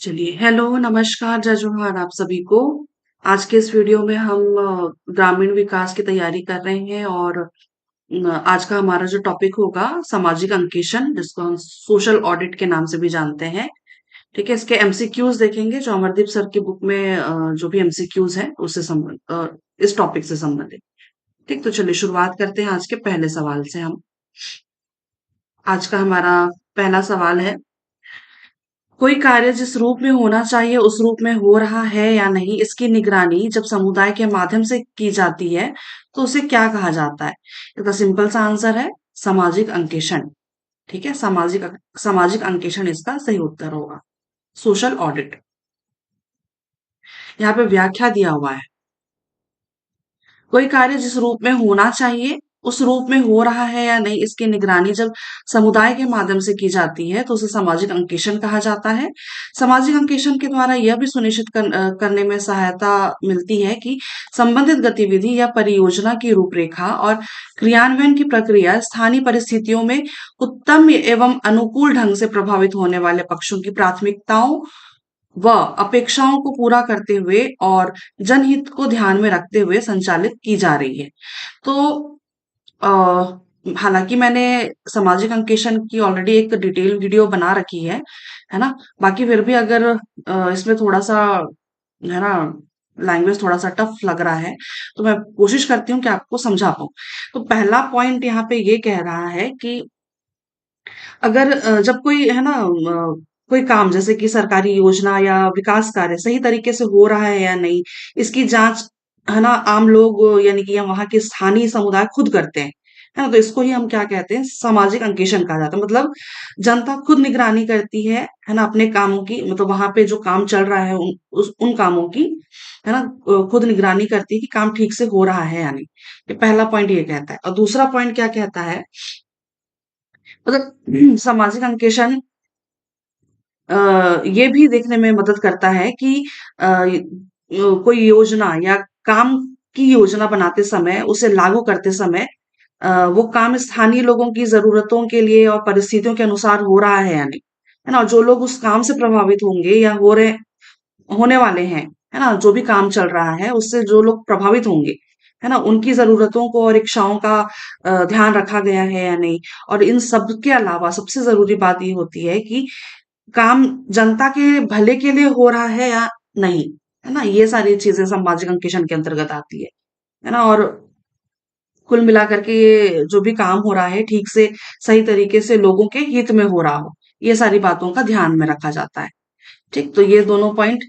चलिए, हेलो, नमस्कार, जय जोहार आप सभी को। आज के इस वीडियो में हम ग्रामीण विकास की तैयारी कर रहे हैं और आज का हमारा जो टॉपिक होगा सामाजिक अंकेक्षण, जिसको हम सोशल ऑडिट के नाम से भी जानते हैं। ठीक है, इसके एमसीक्यूज देखेंगे जो अमरदीप सर की बुक में जो भी एमसीक्यूज है उससे इस टॉपिक से संबंधित। ठीक, तो चलिए शुरुआत करते हैं आज के पहले सवाल से हम। आज का हमारा पहला सवाल है, कोई कार्य जिस रूप में होना चाहिए उस रूप में हो रहा है या नहीं, इसकी निगरानी जब समुदाय के माध्यम से की जाती है तो उसे क्या कहा जाता है? इसका सिंपल सा आंसर है सामाजिक अंकेक्षण। ठीक है, सामाजिक अंकेक्षण इसका सही उत्तर होगा। Social audit. यहाँ पे व्याख्या दिया हुआ है, कोई कार्य जिस रूप में होना चाहिए उस रूप में हो रहा है या नहीं, इसकी निगरानी जब समुदाय के माध्यम से की जाती है तो उसे सामाजिक अंकेक्षण कहा जाता है। सामाजिक अंकेक्षण के द्वारा यह भी सुनिश्चित करने में सहायता मिलती है कि संबंधित गतिविधि या परियोजना की रूपरेखा और क्रियान्वयन की प्रक्रिया स्थानीय परिस्थितियों में उत्तम एवं अनुकूल ढंग से प्रभावित होने वाले पक्षों की प्राथमिकताओं व अपेक्षाओं को पूरा करते हुए और जनहित को ध्यान में रखते हुए संचालित की जा रही है। तो अ, हालांकि मैंने सामाजिक अंकेक्षण की ऑलरेडी एक डिटेल वीडियो बना रखी है ना। बाकी फिर भी अगर इसमें थोड़ा सा है ना, लैंग्वेज थोड़ा सा टफ लग रहा है तो मैं कोशिश करती हूँ कि आपको समझा पाऊँ। तो पहला पॉइंट यहाँ पे ये कह रहा है कि अगर जब कोई है ना कोई काम जैसे कि सरकारी योजना या विकास कार्य सही तरीके से हो रहा है या नहीं, इसकी जांच है ना आम लोग यानी कि हम वहाँ के स्थानीय समुदाय खुद करते हैं, है ना। तो इसको ही हम क्या कहते हैं, सामाजिक अंकेक्षण कहा जाता है। मतलब जनता खुद निगरानी करती है ना अपने कामों की, मतलब वहां पे जो काम चल रहा है उन कामों की, है ना। खुद निगरानी करती है कि काम ठीक से हो रहा है या नहीं। ये पहला पॉइंट ये कहता है। और दूसरा पॉइंट क्या कहता है, मतलब सामाजिक अंकेक्षण ये भी देखने में मदद करता है कि कोई योजना या काम की योजना बनाते समय, उसे लागू करते समय वो काम स्थानीय लोगों की जरूरतों के लिए और परिस्थितियों के अनुसार हो रहा है या नहीं, है ना। और जो लोग उस काम से प्रभावित होंगे या होने वाले हैं, है ना, जो भी काम चल रहा है उससे जो लोग प्रभावित होंगे, है ना, उनकी जरूरतों को और इच्छाओं का ध्यान रखा गया है या नहीं। और इन सब के अलावा सबसे जरूरी बात ये होती है कि काम जनता के भले के लिए हो रहा है या नहीं, है ना। ये सारी चीजें सामाजिक अंकेक्षण के अंतर्गत आती है ना। और कुल मिलाकर के ये जो भी काम हो रहा है ठीक से, सही तरीके से लोगों के हित में हो रहा हो, ये सारी बातों का ध्यान में रखा जाता है। ठीक, तो ये दोनों पॉइंट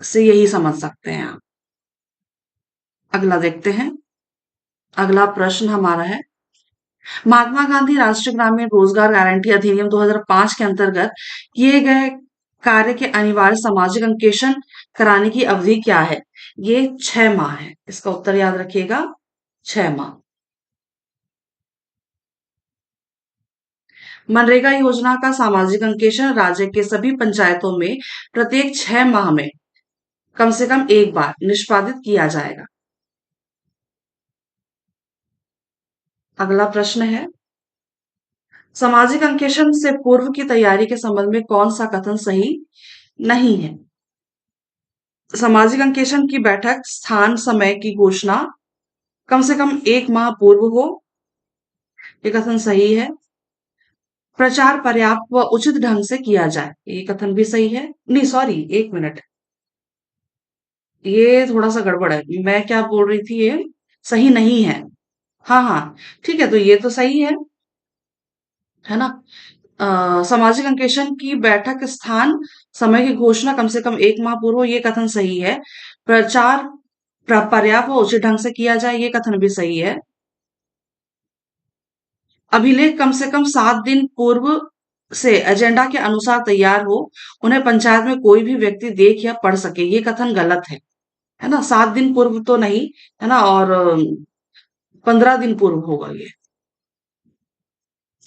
से यही समझ सकते हैं आप। अगला देखते हैं। अगला प्रश्न हमारा है, महात्मा गांधी राष्ट्रीय ग्रामीण रोजगार गारंटी अधिनियम 2005 के अंतर्गत किए गए कार्य के अनिवार्य सामाजिक अंकेक्षण कराने की अवधि क्या है? ये 6 माह है। इसका उत्तर याद रखिएगा, 6 माह। मनरेगा योजना का सामाजिक अंकेक्षण राज्य के सभी पंचायतों में प्रत्येक 6 माह में कम से कम एक बार निष्पादित किया जाएगा। अगला प्रश्न है, सामाजिक अंकेक्षण से पूर्व की तैयारी के संबंध में कौन सा कथन सही नहीं है? सामाजिक अंकेक्षण की बैठक स्थान समय की घोषणा कम से कम एक माह पूर्व हो, ये कथन सही है। प्रचार पर्याप्त व उचित ढंग से किया जाए, ये कथन भी सही है। नहीं, सॉरी, एक मिनट, ये थोड़ा सा गड़बड़ है। मैं क्या बोल रही थी, ये सही नहीं है। हाँ हाँ, ठीक है, तो ये तो सही है ना। सामाजिक अंकेक्षण की बैठक स्थान समय की घोषणा कम से कम एक माह पूर्व हो, ये कथन सही है। प्रचार पर्याप्त व उचित ढंग से किया जाए, ये कथन भी सही है। अभिलेख कम से कम 7 दिन पूर्व से एजेंडा के अनुसार तैयार हो, उन्हें पंचायत में कोई भी व्यक्ति देख या पढ़ सके, ये कथन गलत है ना। 7 दिन पूर्व तो नहीं, है ना। और 15 दिन पूर्व होगा ये।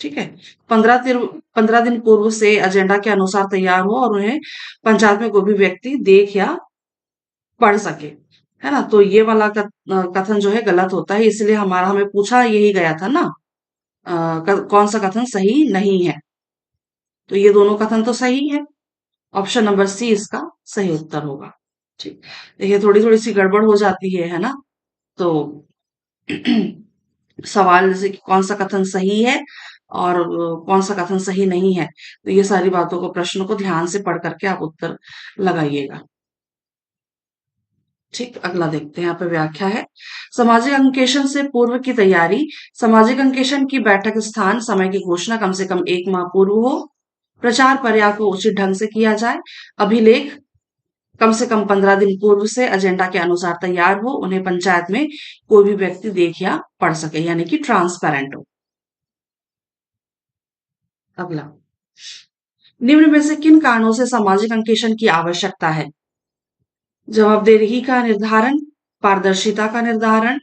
ठीक है, 15 दिन पूर्व से एजेंडा के अनुसार तैयार हो और उन्हें पंचायत में कोई भी व्यक्ति देख या पढ़ सके, है ना। तो ये वाला कथन जो है गलत होता है, इसलिए हमें पूछा यही गया था ना, कौन सा कथन सही नहीं है। तो ये दोनों कथन तो सही है। ऑप्शन नंबर सी इसका सही उत्तर होगा। ठीक। देखिए थोड़ी थोड़ी सी गड़बड़ हो जाती है ना? तो सवाल जैसे कि कौन सा कथन सही है और कौन सा कथन सही नहीं है, तो ये सारी बातों को, प्रश्नों को ध्यान से पढ़ करके आप उत्तर लगाइएगा। ठीक, अगला देखते हैं। यहाँ पे व्याख्या है, सामाजिक अंकेक्षण से पूर्व की तैयारी। सामाजिक अंकेक्षण की बैठक स्थान समय की घोषणा कम से कम 1 माह पूर्व हो। प्रचार पर्याय को उचित ढंग से किया जाए। अभिलेख कम से कम 15 दिन पूर्व से एजेंडा के अनुसार तैयार हो। उन्हें पंचायत में कोई भी व्यक्ति देख या पढ़ सके, यानी कि ट्रांसपेरेंट हो। अगला, निम्न में से किन कारणों से सामाजिक अंकेक्षण की आवश्यकता है? जवाबदेही का निर्धारण, पारदर्शिता का निर्धारण,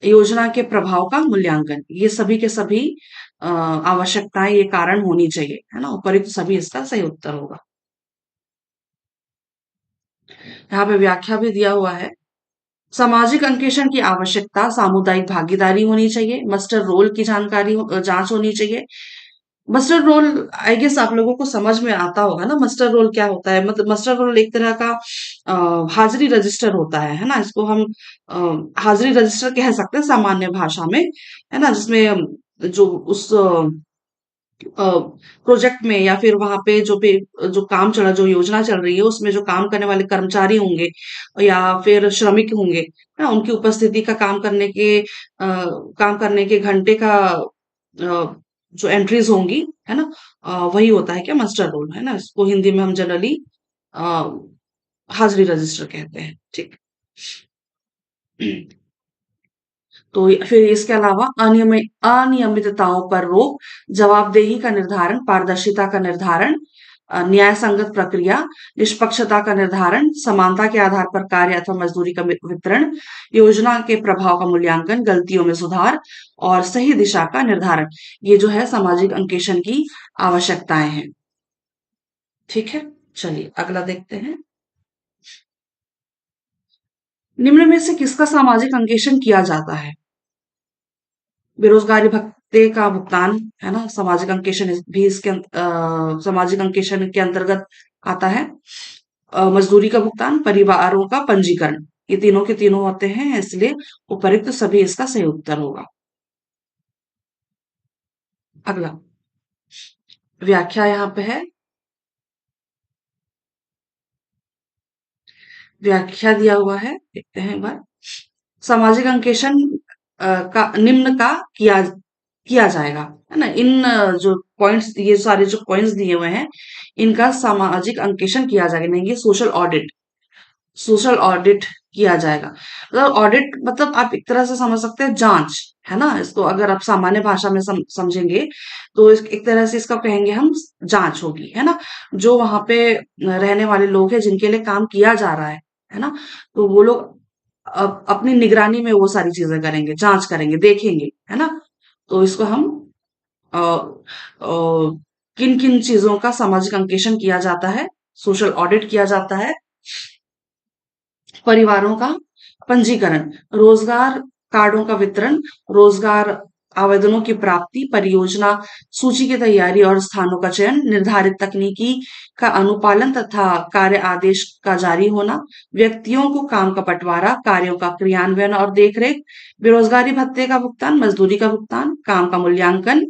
योजना के प्रभाव का मूल्यांकन। ये सभी के सभी आवश्यकताएं, ये कारण होनी चाहिए, है ना? उपयुक्त सभी इसका सही उत्तर होगा। यहाँ पे व्याख्या भी दिया हुआ है, सामाजिक अंकेक्षण की आवश्यकता, सामुदायिक भागीदारी होनी चाहिए, मस्टर रोल की जानकारी जांच होनी चाहिए। मस्टर रोल, आई गेस आप लोगों को समझ में आता होगा ना, मस्टर रोल क्या होता है? मतलब मस्टर रोल एक तरह का हाजिरी रजिस्टर होता है ना? इसको हम हाजिरी रजिस्टर कह सकते हैं सामान्य भाषा में, है ना? जिसमें जो उस प्रोजेक्ट में या फिर वहां पे जो काम चल रहा, जो योजना चल रही है, उसमें जो काम करने वाले कर्मचारी होंगे या फिर श्रमिक होंगे, है ना? उनकी उपस्थिति का, काम करने के घंटे का जो एंट्रीज होंगी, है ना? वही होता है क्या, मास्टर रोल, है ना? इसको हिंदी में हम जनरली हाजिरी रजिस्टर कहते हैं। ठीक। तो फिर इसके अलावा अनियमितताओं पर रोक, जवाबदेही का निर्धारण, पारदर्शिता का निर्धारण, न्याय संगत प्रक्रिया, निष्पक्षता का निर्धारण, समानता के आधार पर कार्य अथवा मजदूरी का वितरण, योजना के प्रभाव का मूल्यांकन, गलतियों में सुधार और सही दिशा का निर्धारण। ये जो है सामाजिक अंकेक्षण की आवश्यकताएं हैं। ठीक है, चलिए अगला देखते हैं। निम्न में से किसका सामाजिक अंकेक्षण किया जाता है? बेरोजगारी भत्ते का भुगतान, है ना? सामाजिक अंकेक्षण भी इसके सामाजिक अंकेक्षण के अंतर्गत आता है। मजदूरी का भुगतान, परिवारों का पंजीकरण, ये तीनों के तीनों होते हैं, इसलिए उपयुक्त सभी इसका सही उत्तर होगा। अगला, व्याख्या यहाँ पे है, व्याख्या दिया हुआ है, देखते हैं एक बार। सामाजिक अंकेक्षण का निम्न का किया जाएगा, है ना? इन जो पॉइंट्स, ये सारे जो पॉइंट्स दिए हुए हैं, इनका सामाजिक अंकेक्षण किया जाएगा, नहीं ये सोशल ऑडिट, सोशल ऑडिट किया जाएगा। मतलब ऑडिट मतलब आप एक तरह से समझ सकते हैं जांच, है ना? इसको अगर आप सामान्य भाषा में समझेंगे तो एक तरह से इसका कहेंगे हम जांच होगी, है ना? जो वहां पे रहने वाले लोग हैं जिनके लिए काम किया जा रहा है ना? तो वो लोग अपनी निगरानी में वो सारी चीजें करेंगे, जांच करेंगे, देखेंगे, है ना? तो इसको हम किन किन चीजों का सामाजिक अंकेक्षण किया जाता है, सोशल ऑडिट किया जाता है। परिवारों का पंजीकरण, रोजगार कार्डों का वितरण, रोजगार आवेदनों की प्राप्ति, परियोजना सूची की तैयारी और स्थानों का चयन, निर्धारित तकनीकी का अनुपालन तथा कार्य आदेश का जारी होना, व्यक्तियों को काम का बंटवारा, कार्यों का क्रियान्वयन और देखरेख, बेरोजगारी भत्ते का भुगतान, मजदूरी का भुगतान, काम का मूल्यांकन,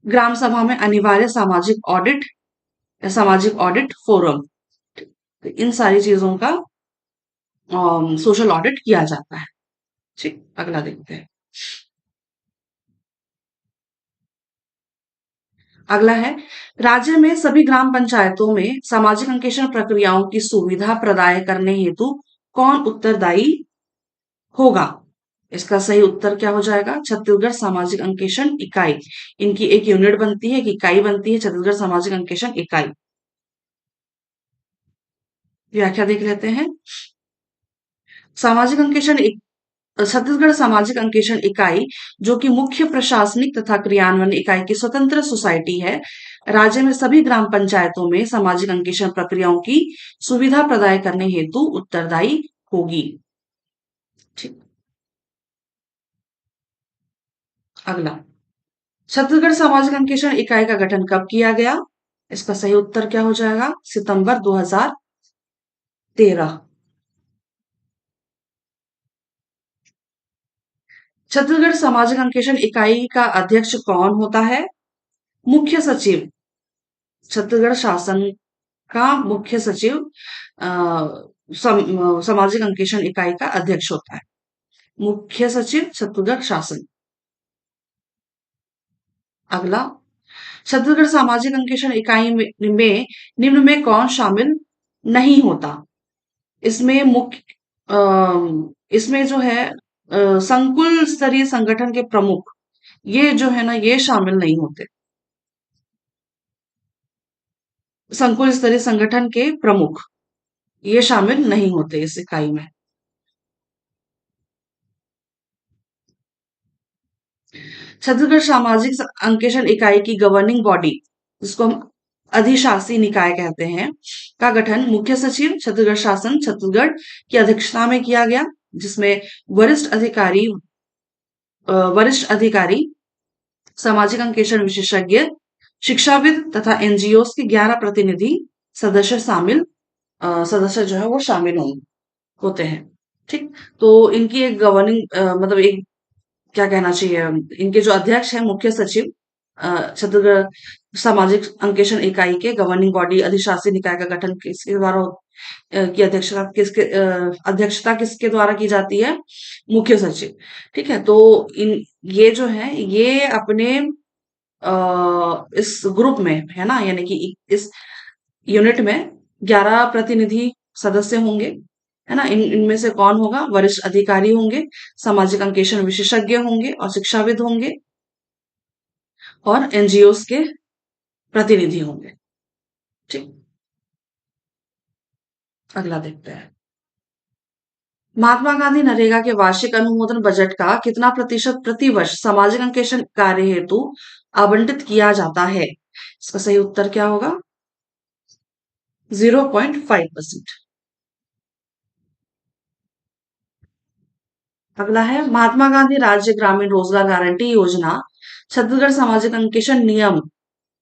ग्राम सभा में अनिवार्य सामाजिक ऑडिट या सामाजिक ऑडिट फोरम। तो इन सारी चीजों का सोशल ऑडिट किया जाता है। ठीक, अगला देखते हैं। अगला है, राज्य में सभी ग्राम पंचायतों में सामाजिक अंकेक्षण प्रक्रियाओं की सुविधा प्रदाय करने हेतु कौन उत्तरदायी होगा? इसका सही उत्तर क्या हो जाएगा? छत्तीसगढ़ सामाजिक अंकेक्षण इकाई। इनकी एक यूनिट बनती है, एक इकाई बनती है, छत्तीसगढ़ सामाजिक अंकेक्षण इकाई। व्याख्या देख लेते हैं। सामाजिक अंकेक्षण, छत्तीसगढ़ सामाजिक अंकेक्षण इकाई, जो कि मुख्य प्रशासनिक तथा क्रियान्वयन इकाई की स्वतंत्र सोसाइटी है, राज्य में सभी ग्राम पंचायतों में सामाजिक अंकेक्षण प्रक्रियाओं की सुविधा प्रदाय करने हेतु उत्तरदायी होगी। ठीक, अगला, छत्तीसगढ़ सामाजिक अंकेक्षण इकाई का गठन कब किया गया? इसका सही उत्तर क्या हो जाएगा? सितंबर 2013। छत्तीसगढ़ सामाजिक अंकेक्षण इकाई का अध्यक्ष कौन होता है? मुख्य सचिव। छत्तीसगढ़ शासन का मुख्य सचिव अ, सामाजिक अंकेक्षण इकाई का अध्यक्ष होता है। मुख्य सचिव छत्तीसगढ़ शासन। अगला, छत्तीसगढ़ सामाजिक अंकेक्षण इकाई में निम्न में कौन शामिल नहीं होता? इसमें मुख्य इसमें जो है संकुल स्तरीय संगठन के प्रमुख, ये जो है ना, ये शामिल नहीं होते। संकुल स्तरीय संगठन के प्रमुख ये शामिल नहीं होते इस इकाई में। छत्तीसगढ़ सामाजिक अंकेक्षण इकाई की गवर्निंग बॉडी, जिसको हम अधिशासी निकाय कहते हैं, का गठन मुख्य सचिव छत्तीसगढ़ शासन छत्तीसगढ़ की अध्यक्षता में किया गया, जिसमें वरिष्ठ अधिकारी, सामाजिक अंकेक्षण विशेषज्ञ, शिक्षाविद तथा एनजीओ के 11 प्रतिनिधि सदस्य जो है वो शामिल होते हैं। ठीक, तो इनकी एक गवर्निंग मतलब एक, क्या कहना चाहिए, इनके जो अध्यक्ष हैं मुख्य सचिव, छत्तीसगढ़ सामाजिक अंकेक्षण इकाई के गवर्निंग बॉडी अधिशासी निकाय का गठन किसके द्वारा की अध्यक्षता किसके द्वारा की जाती है? मुख्य सचिव। ठीक है, तो इन ये जो है ये अपने इस ग्रुप में है ना, यानी कि इस यूनिट में 11 प्रतिनिधि सदस्य होंगे, है ना। इनमें से कौन होगा? वरिष्ठ अधिकारी होंगे, सामाजिक अंकेक्षण विशेषज्ञ होंगे और शिक्षाविद होंगे और एनजीओ के प्रतिनिधि होंगे। ठीक, अगला देखते हैं। महात्मा गांधी नरेगा के वार्षिक अनुमोदन बजट का कितना प्रतिशत प्रति वर्ष सामाजिक अंकेक्षण कार्य हेतु आवंटित किया जाता है? इसका सही उत्तर क्या होगा? 0.5%। अगला है, महात्मा गांधी राज्य ग्रामीण रोजगार गारंटी योजना छत्तीसगढ़ सामाजिक अंकेक्षण नियम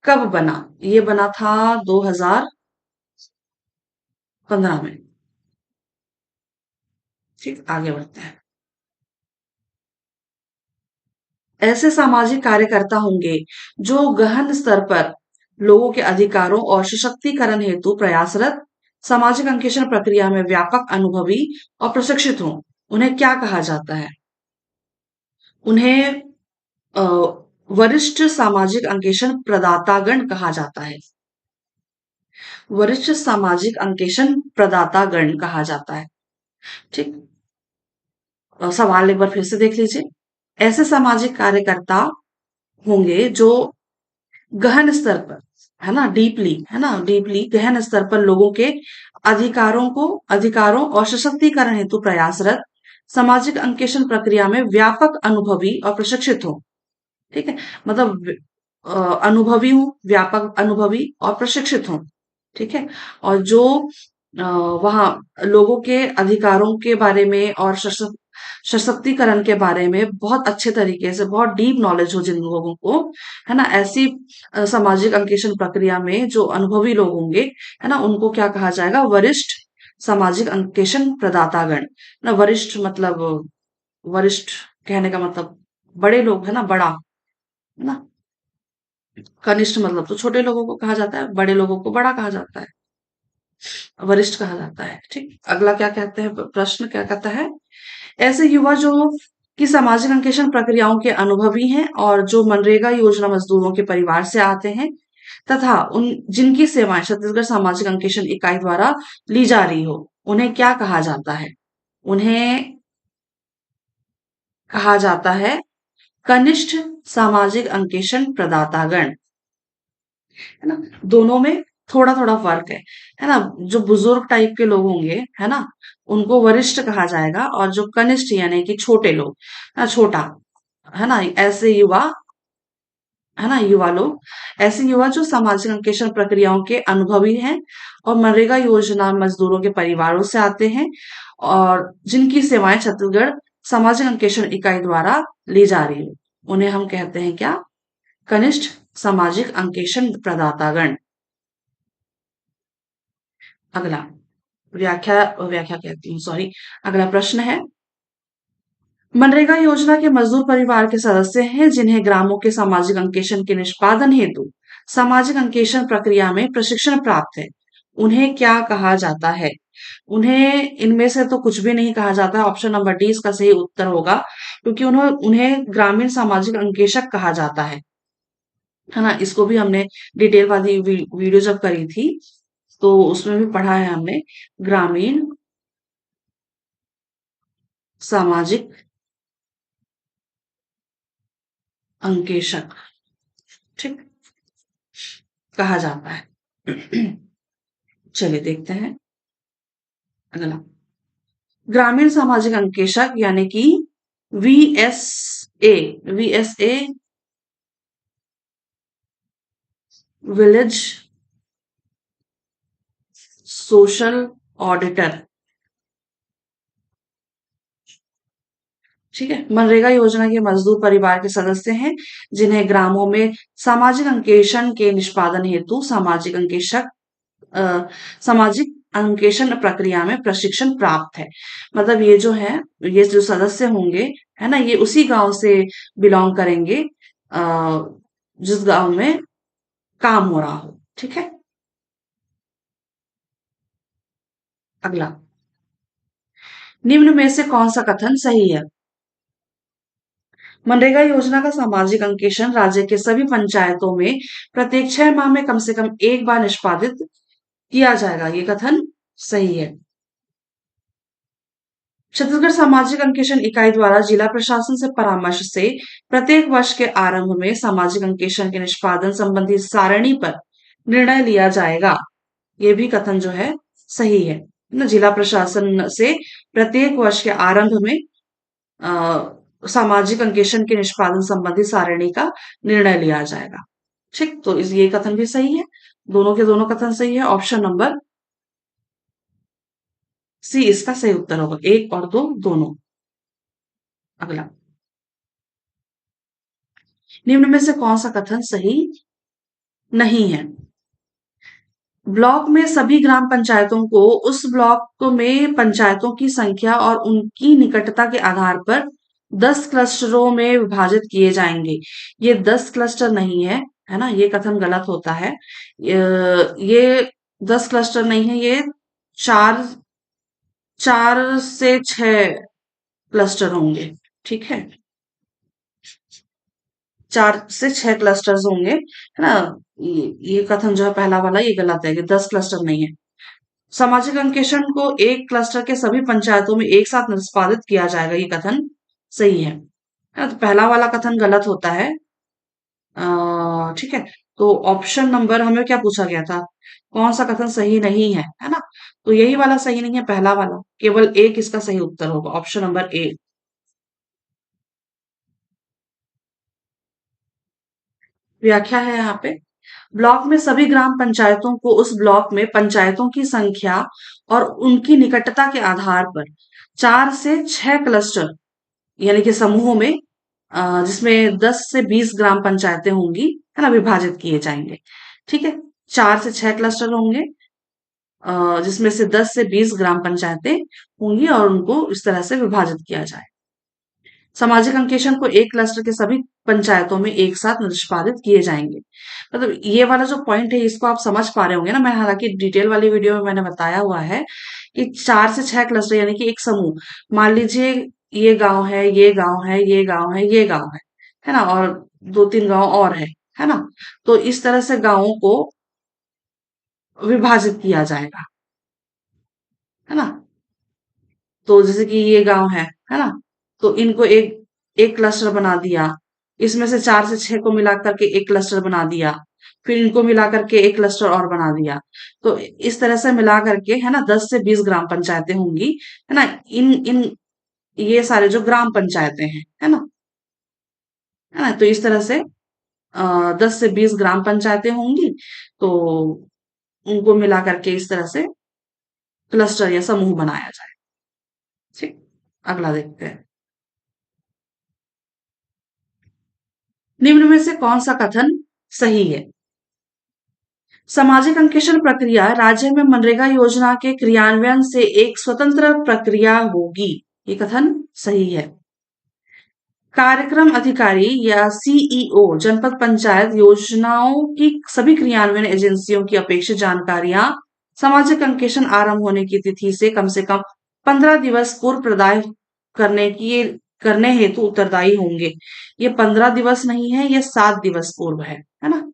कब बना? ये बना था 2015 में। ठीक, आगे बढ़ते हैं। ऐसे सामाजिक कार्यकर्ता होंगे जो गहन स्तर पर लोगों के अधिकारों और सशक्तिकरण हेतु प्रयासरत, सामाजिक अंकेक्षण प्रक्रिया में व्यापक अनुभवी और प्रशिक्षित हों। उन्हें क्या कहा जाता है? उन्हें अ, वरिष्ठ सामाजिक अंकेक्षण प्रदातागण कहा जाता है। वरिष्ठ सामाजिक अंकेक्षण प्रदातागण कहा जाता है। ठीक, सवाल एक बार फिर से देख लीजिए। ऐसे सामाजिक कार्यकर्ता होंगे जो गहन स्तर पर, है ना, डीपली, है ना, डीपली गहन स्तर पर लोगों के अधिकारों और सशक्तिकरण हेतु प्रयासरत, सामाजिक अंकेक्षण प्रक्रिया में व्यापक अनुभवी और प्रशिक्षित हो। ठीक है, मतलब अनुभवी हूँ, व्यापक अनुभवी और प्रशिक्षित हूँ। ठीक है, और जो वहाँ लोगों के अधिकारों के बारे में और सशक्तिकरण के बारे में बहुत अच्छे तरीके से, बहुत डीप नॉलेज हो जिन लोगों को, है ना, ऐसी सामाजिक अंकेक्षण प्रक्रिया में जो अनुभवी लोग होंगे, है ना, उनको क्या कहा जाएगा? वरिष्ठ सामाजिक अंकेक्षण प्रदातागण ना। वरिष्ठ मतलब, वरिष्ठ कहने का मतलब बड़े लोग, है ना, बड़ा, है ना। कनिष्ठ मतलब तो छोटे लोगों को कहा जाता है, बड़े लोगों को बड़ा कहा जाता है, वरिष्ठ कहा जाता है। ठीक, अगला क्या कहते हैं, प्रश्न क्या कहता है? ऐसे युवा जो कि सामाजिक अंकेक्षण प्रक्रियाओं के अनुभवी हैं और जो मनरेगा योजना मजदूरों के परिवार से आते हैं तथा उन जिनकी सेवाएं छत्तीसगढ़ सामाजिक अंकेक्षण इकाई द्वारा ली जा रही हो, उन्हें क्या कहा जाता है? उन्हें कहा जाता है कनिष्ठ सामाजिक अंकेक्षण प्रदातागण, है ना। दोनों में थोड़ा थोड़ा फर्क है ना। जो बुजुर्ग टाइप के लोग होंगे, है ना, उनको वरिष्ठ कहा जाएगा, और जो कनिष्ठ यानी कि छोटे लोग, छोटा, है ना, ऐसे युवा, है ना, युवा लोग, ऐसे युवा जो सामाजिक अंकेक्षण प्रक्रियाओं के अनुभवी हैं और मनरेगा योजना मजदूरों के परिवारों से आते हैं और जिनकी सेवाएं छत्तीसगढ़ सामाजिक अंकेक्षण इकाई द्वारा ली जा रही है, उन्हें हम कहते हैं क्या? कनिष्ठ सामाजिक अंकेक्षण प्रदातागण। अगला व्याख्या व्याख्या कहती हूँ, सॉरी। अगला प्रश्न है, मनरेगा योजना के मजदूर परिवार के सदस्य हैं जिन्हें ग्रामों के सामाजिक अंकेक्षण के निष्पादन हेतु सामाजिक अंकेक्षण प्रक्रिया में प्रशिक्षण प्राप्त है। उन्हें क्या कहा जाता है? उन्हें इनमें से तो कुछ भी नहीं कहा जाता है। ऑप्शन नंबर डी इसका सही उत्तर होगा, क्योंकि उन्हें ग्रामीण सामाजिक अंकेक्षक कहा जाता है ना। इसको भी हमने डिटेल वाली वीडियो जब करी थी, तो उसमें भी पढ़ा है हमने, ग्रामीण सामाजिक अंकेक्षक, ठीक, कहा जाता है। चलिए देखते हैं अगला। ग्रामीण सामाजिक अंकेक्षक यानी कि VSA, VSA village social auditor, ठीक है। मनरेगा योजना के मजदूर परिवार के सदस्य हैं जिन्हें ग्रामों में सामाजिक अंकेक्षण के निष्पादन हेतु अ, सामाजिक अंकेक्षण प्रक्रिया में प्रशिक्षण प्राप्त है। मतलब ये जो है, ये जो सदस्य होंगे, है ना, ये उसी गांव से बिलोंग करेंगे जिस गांव में काम हो रहा हो, ठीक है। अगला, निम्न में से कौन सा कथन सही है? मनरेगा योजना का सामाजिक अंकेक्षण राज्य के सभी पंचायतों में प्रत्येक 6 माह में कम से कम एक बार निष्पादित किया जाएगा। ये कथन सही है। छत्तीसगढ़ सामाजिक अंकेक्षण इकाई द्वारा जिला प्रशासन से परामर्श से प्रत्येक वर्ष के आरंभ में सामाजिक अंकेक्षण के निष्पादन संबंधी सारणी पर निर्णय लिया जाएगा। ये भी कथन जो है सही है ना। जिला प्रशासन से प्रत्येक वर्ष के आरंभ में सामाजिक अंकेक्षण के निष्पादन संबंधी सारणी का निर्णय लिया जाएगा, ठीक। तो इस ये कथन भी सही है, दोनों के दोनों कथन सही है। ऑप्शन नंबर सी इसका सही उत्तर होगा, 1 और 2 दोनों। अगला, निम्न में से कौन सा कथन सही नहीं है? ब्लॉक में सभी ग्राम पंचायतों को उस ब्लॉक में पंचायतों की संख्या और उनकी निकटता के आधार पर 10 क्लस्टरों में विभाजित किए जाएंगे। ये 10 क्लस्टर नहीं है ना, ये कथन गलत होता है। ये 10 क्लस्टर नहीं है, ये चार 4 से 6 क्लस्टर होंगे, ठीक है। 4 से 6 क्लस्टर्स होंगे, है ना। ये कथन जो है पहला वाला ये गलत है कि 10 क्लस्टर नहीं है। सामाजिक अंकेक्षण को एक क्लस्टर के सभी पंचायतों में एक साथ निष्पादित किया जाएगा, ये कथन सही है ना। तो पहला वाला कथन गलत होता है, ठीक है। तो ऑप्शन नंबर हमें क्या पूछा गया था, कौन सा कथन सही नहीं है ना। तो यही वाला सही नहीं है, पहला वाला, केवल एक इसका सही उत्तर होगा, ऑप्शन नंबर ए। व्याख्या है यहाँ पे, ब्लॉक में सभी ग्राम पंचायतों को उस ब्लॉक में पंचायतों की संख्या और उनकी निकटता के आधार पर 4 से 6 क्लस्टर यानी कि समूहों में, जिसमें 10 से 20 ग्राम पंचायतें होंगी, है ना, विभाजित किए जाएंगे, ठीक है। 4 से 6 क्लस्टर होंगे, जिसमें से 10 से 20 ग्राम पंचायतें होंगी और उनको इस तरह से विभाजित किया जाए। सामाजिक अंकेक्षण को एक क्लस्टर के सभी पंचायतों में एक साथ निष्पादित किए जाएंगे। मतलब ये वाला जो पॉइंट है इसको आप समझ पा रहे होंगे ना। मैं हालांकि डिटेल वाली वीडियो में मैंने बताया हुआ है कि 4 से 6 क्लस्टर यानी कि एक समूह, मान लीजिए ये गांव है, ये गांव है, ये गांव है, ये गांव है ना, और 2-3 गांव और है ना। तो इस तरह से गांवों को विभाजित किया जाएगा, है ना। तो जैसे कि ये गांव है ना, तो इनको एक एक क्लस्टर बना दिया। इसमें से 4 से 6 को मिलाकर के एक क्लस्टर बना दिया, फिर इनको मिलाकर के एक क्लस्टर और बना दिया। तो इस तरह से मिला करके, है ना, 10 से 20 ग्राम पंचायतें होंगी, है ना। इन इन ये सारे जो ग्राम पंचायतें हैं, है ना, तो इस तरह से 10 से 20 ग्राम पंचायतें होंगी। तो उनको मिला करके इस तरह से क्लस्टर या समूह बनाया जाए, ठीक। अगला देखते हैं, निम्न में से कौन सा कथन सही है? सामाजिक अंकेक्षण प्रक्रिया राज्य में मनरेगा योजना के क्रियान्वयन से एक स्वतंत्र प्रक्रिया होगी। ये कथन सही है। कार्यक्रम अधिकारी या सीईओ जनपद पंचायत योजनाओं की सभी क्रियान्वयन एजेंसियों की अपेक्षित जानकारियां सामाजिक अंकेक्षण आरंभ होने की तिथि से कम 15 दिवस पूर्व प्रदाय करने की करने हेतु उत्तरदायी होंगे। ये 15 दिवस नहीं है, ये 7 दिवस पूर्व है ना।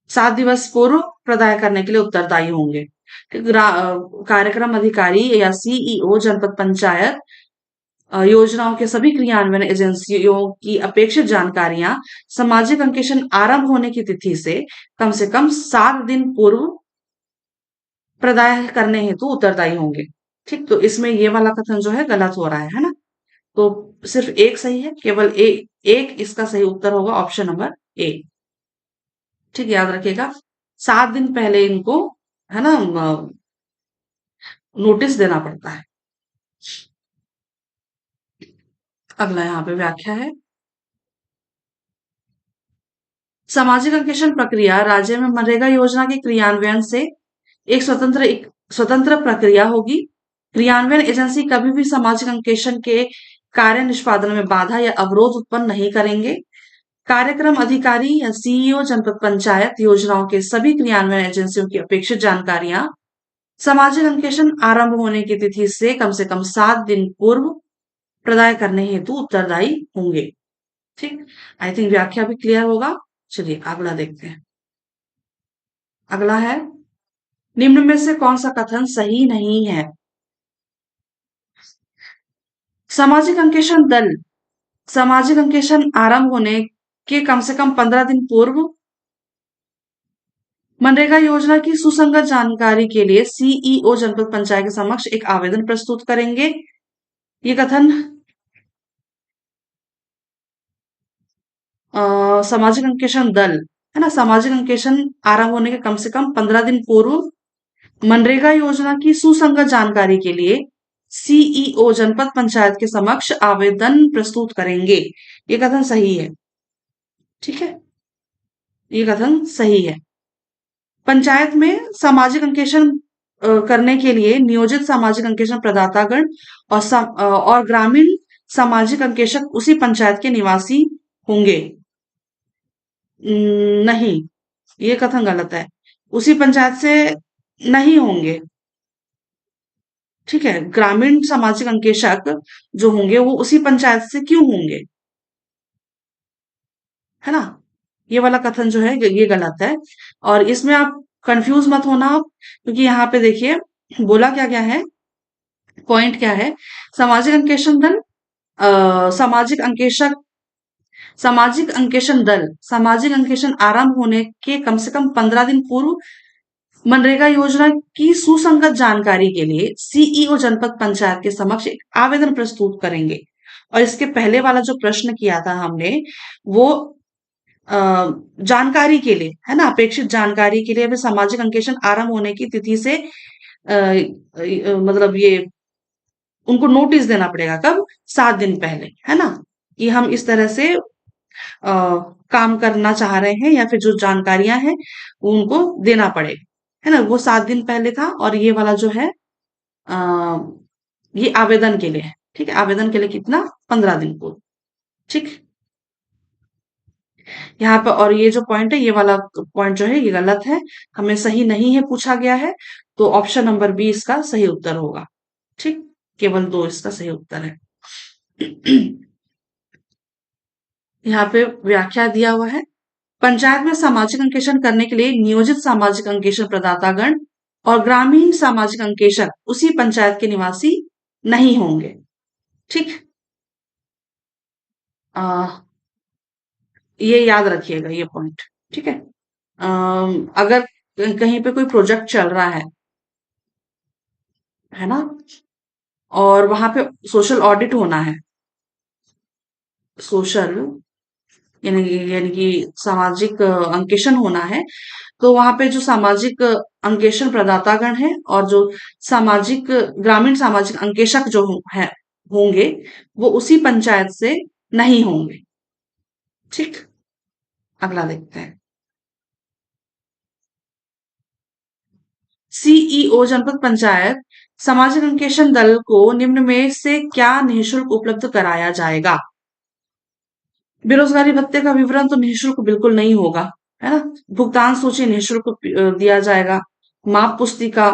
7 दिवस पूर्व प्रदाय करने के लिए उत्तरदायी होंगे। कार्यक्रम अधिकारी या सीईओ जनपद पंचायत योजनाओं के सभी क्रियान्वयन एजेंसियों की अपेक्षित जानकारियां सामाजिक अंकेक्षण आरंभ होने की तिथि से कम 7 दिन पूर्व प्रदाय करने हेतु उत्तरदायी होंगे। ठीक, तो इसमें ये वाला कथन जो है गलत हो रहा है ना। तो सिर्फ एक सही है, केवल एक इसका सही उत्तर होगा ऑप्शन नंबर ए। ठीक, याद रखिएगा, 7 दिन पहले इनको है ना नोटिस देना पड़ता है। अगला यहाँ पे व्याख्या है। सामाजिक अंकेक्षण प्रक्रिया राज्य में मनरेगा योजना के क्रियान्वयन से एक स्वतंत्र प्रक्रिया होगी। क्रियान्वयन एजेंसी कभी भी सामाजिक अंकेक्षण के कार्य निष्पादन में बाधा या अवरोध उत्पन्न नहीं करेंगे। कार्यक्रम अधिकारी या सीईओ जनपद पंचायत योजनाओं के सभी क्रियान्वयन एजेंसियों की अपेक्षित जानकारियां सामाजिक अंकेक्षण आरंभ होने की तिथि से कम 7 दिन पूर्व प्रदाय करने हेतु उत्तरदायी होंगे। ठीक, आई थिंक व्याख्या भी क्लियर होगा। चलिए अगला देखते हैं। अगला है, निम्न में से कौन सा कथन सही नहीं है। सामाजिक अंकेक्षण दल सामाजिक अंकेक्षण आरंभ होने के कम से कम 15 दिन पूर्व मनरेगा योजना की सुसंगत जानकारी के लिए सीईओ जनपद पंचायत के समक्ष एक आवेदन प्रस्तुत करेंगे। ये कथन सामाजिक अंकेक्षण दल है ना, सामाजिक अंकेक्षण आरंभ होने के कम से कम 15 दिन पूर्व मनरेगा योजना की सुसंगत जानकारी के लिए सीईओ जनपद पंचायत के समक्ष आवेदन प्रस्तुत करेंगे। ये कथन सही है। ठीक है, ये कथन सही है। पंचायत में सामाजिक अंकेक्षण करने के लिए नियोजित सामाजिक अंकेक्षण प्रदातागण और ग्रामीण सामाजिक अंकेक्षक उसी पंचायत के निवासी होंगे। नहीं, ये कथन गलत है। उसी पंचायत से नहीं होंगे। ठीक है, ग्रामीण सामाजिक अंकेक्षक जो होंगे वो उसी पंचायत से क्यों होंगे, है ना। ये वाला कथन जो है ये गलत है। और इसमें आप कंफ्यूज मत होना आप, क्योंकि यहाँ पे देखिए बोला क्या क्या है, पॉइंट क्या है। सामाजिक अंकेक्षण दल सामाजिक अंकेक्षण दल सामाजिक अंकेक्षण आरंभ होने के कम से कम 15 दिन पूर्व मनरेगा योजना की सुसंगत जानकारी के लिए सीईओ जनपद पंचायत के समक्ष एक आवेदन प्रस्तुत करेंगे। और इसके पहले वाला जो प्रश्न किया था हमने, वो जानकारी के लिए है ना, अपेक्षित जानकारी के लिए अभी सामाजिक अंकेक्षण आरंभ होने की तिथि से मतलब ये उनको नोटिस देना पड़ेगा कब, 7 दिन पहले, है ना, कि हम इस तरह से काम करना चाह रहे हैं या फिर जो जानकारियां हैं वो उनको देना पड़ेगा, है ना। वो 7 दिन पहले था और ये वाला जो है आ, ये आवेदन के लिए है। ठीक है, आवेदन के लिए कितना, 15 दिन पूर्व। ठीक, यहाँ पर और ये जो पॉइंट है, ये वाला पॉइंट जो है ये गलत है, हमें सही नहीं है पूछा गया है। तो ऑप्शन नंबर बी इसका सही उत्तर होगा। ठीक, केवल 2 इसका सही उत्तर है। यहाँ पे व्याख्या दिया हुआ है। पंचायत में सामाजिक अंकेक्षण करने के लिए नियोजित सामाजिक अंकेक्षण प्रदातागण और ग्रामीण सामाजिक अंकेक्षक उसी पंचायत के निवासी नहीं होंगे। ठीक, ये याद रखिएगा ये पॉइंट। ठीक है, अगर कहीं पे कोई प्रोजेक्ट चल रहा है ना, और वहां पे सोशल ऑडिट होना है, सोशल यानी कि सामाजिक अंकेक्षण होना है, तो वहां पे जो सामाजिक अंकेक्षण प्रदातागण है और जो सामाजिक ग्रामीण सामाजिक अंकेक्षक जो है होंगे वो उसी पंचायत से नहीं होंगे। ठीक, अगला देखते हैं। सीईओ जनपद पंचायत सामाजिक अंकेक्षण दल को निम्न में से क्या निःशुल्क उपलब्ध कराया जाएगा? बेरोजगारी भत्ते का विवरण तो निःशुल्क बिल्कुल नहीं होगा, है ना? भुगतान सूची निःशुल्क दिया जाएगा। माप पुस्तिका,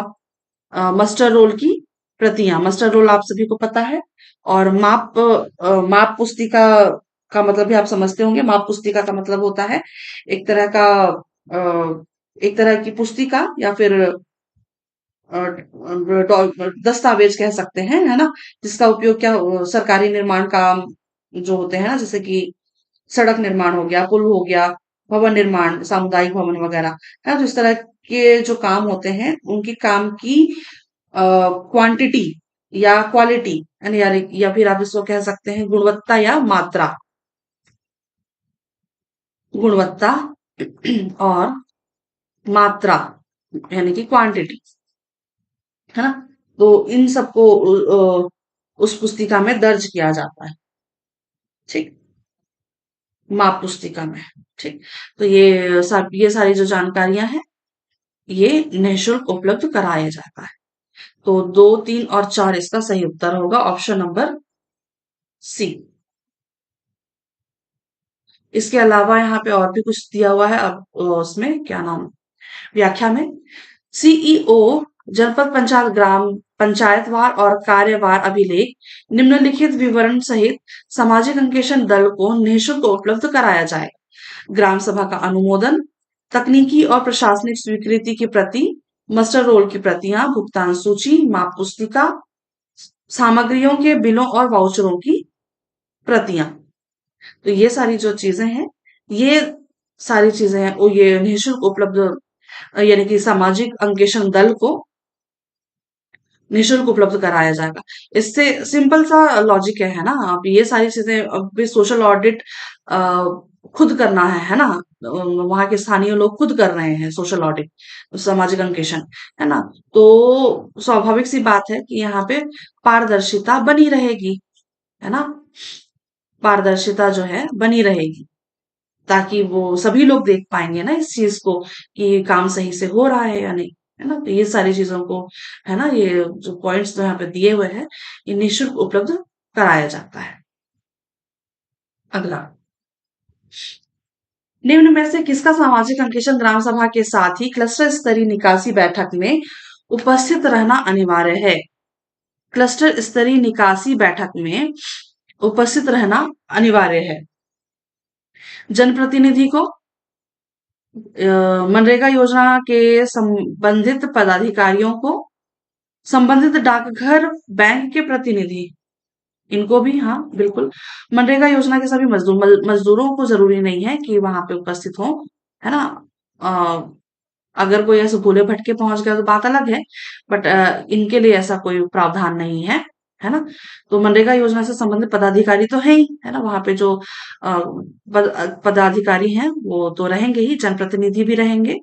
मस्टर रोल की प्रतियां, मस्टर रोल आप सभी को पता है। और माप पुस्तिका का मतलब भी आप समझते होंगे। माप पुस्तिका का मतलब होता है एक तरह का एक तरह की पुस्तिका या फिर दस्तावेज कह सकते हैं, है ना? जिसका उपयोग क्या सरकारी निर्माण काम जो होते हैं ना, जैसे कि सड़क निर्माण हो गया, पुल हो गया, भवन निर्माण, सामुदायिक भवन वगैरह, है ना? तो इस तरह के जो काम होते हैं उनकी काम की क्वांटिटी या क्वालिटी, या फिर आप इसको कह सकते हैं गुणवत्ता या मात्रा, गुणवत्ता और मात्रा यानी कि क्वांटिटी, है ना? तो इन सबको उस पुस्तिका में दर्ज किया जाता है। ठीक, माप पुस्तिका में। ठीक, तो ये सारी जो जानकारियां हैं ये निःशुल्क उपलब्ध कराया जाता है। तो 2, 3 और 4 इसका सही उत्तर होगा, ऑप्शन नंबर सी। इसके अलावा यहाँ पे और भी कुछ दिया हुआ है। अब उसमें क्या नाम, व्याख्या में, सीईओ जनपद पंचायत ग्राम पंचायतवार और कार्यवार अभिलेख निम्नलिखित विवरण सहित सामाजिक अंकेक्षण दल को निःशुल्क उपलब्ध कराया जाएगा। ग्राम सभा का अनुमोदन, तकनीकी और प्रशासनिक स्वीकृति की प्रति, मस्टर रोल की प्रतियां, भुगतान सूची, माप पुस्तिका, सामग्रियों के बिलों और वाउचरों की प्रतियां। तो ये सारी जो चीजें हैं, ये सारी चीजें हैं वो ये निःशुल्क उपलब्ध, यानी कि सामाजिक अंकेक्षण दल को निःशुल्क उपलब्ध कराया जाएगा। इससे सिंपल सा लॉजिक है ना? आप ये सारी चीजें, अब सोशल ऑडिट खुद करना है ना? वहां के स्थानीय लोग खुद कर रहे हैं सोशल ऑडिट, सामाजिक अंकेक्षण, है ना? तो स्वाभाविक सी बात है कि यहाँ पे पारदर्शिता बनी रहेगी, है ना? पारदर्शिता जो है बनी रहेगी, ताकि वो सभी लोग देख पाएंगे ना इस चीज को कि काम सही से हो रहा है या नहीं, है ना? तो ये सारी चीजों को, है ना, ये जो पॉइंट्स जो यहाँ पे दिए हुए हैं ये निःशुल्क उपलब्ध कराया जाता है। अगला, निम्न में से किसका सामाजिक अंकेक्षण ग्राम सभा के साथ ही क्लस्टर स्तरीय निकासी बैठक में उपस्थित रहना अनिवार्य है? क्लस्टर स्तरीय निकासी बैठक में उपस्थित रहना अनिवार्य है। जनप्रतिनिधि को, मनरेगा योजना के संबंधित पदाधिकारियों को, संबंधित डाकघर बैंक के प्रतिनिधि, इनको भी, हाँ बिल्कुल। मनरेगा योजना के सभी मजदूरों को जरूरी नहीं है कि वहां पे उपस्थित हो, है ना? अगर कोई ऐसे भूले भटके पहुंच गया तो बात अलग है, बट इनके लिए ऐसा कोई प्रावधान नहीं है ना? तो मनरेगा योजना से संबंधित पदाधिकारी तो है ही, है ना? वहां पे जो पदाधिकारी हैं वो तो रहेंगे ही, जनप्रतिनिधि भी रहेंगे,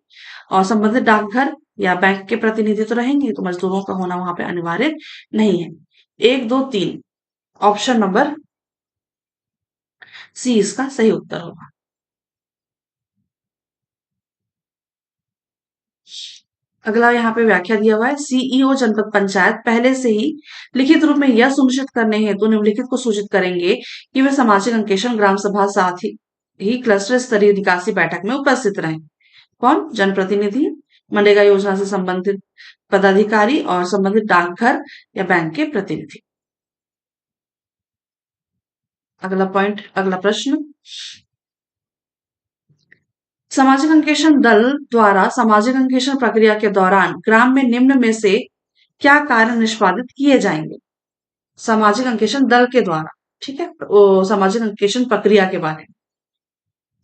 और संबंधित डाकघर या बैंक के प्रतिनिधि तो रहेंगे, तो मजदूरों का होना वहां पे अनिवार्य नहीं है। 1, 2, 3, ऑप्शन नंबर सी इसका सही उत्तर होगा। अगला यहाँ पे व्याख्या दिया हुआ है, सीईओ जनपद पंचायत पहले से ही लिखित रूप में यह सुनिश्चित करने हेतु निम्नलिखित को सूचित करेंगे कि वे सामाजिक अंकेक्षण ग्राम सभा साथ ही क्लस्टर स्तरीय निकासी बैठक में उपस्थित रहें। कौन? जनप्रतिनिधि, मनरेगा योजना से संबंधित पदाधिकारी और संबंधित डाकघर या बैंक के प्रतिनिधि। अगला पॉइंट, अगला प्रश्न, सामाजिक अंकेक्षण दल द्वारा सामाजिक अंकेक्षण प्रक्रिया के दौरान ग्राम में निम्न में से क्या कार्य निष्पादित किए जाएंगे? सामाजिक अंकेक्षण दल के द्वारा, ठीक है, सामाजिक अंकेक्षण प्रक्रिया के बारे में,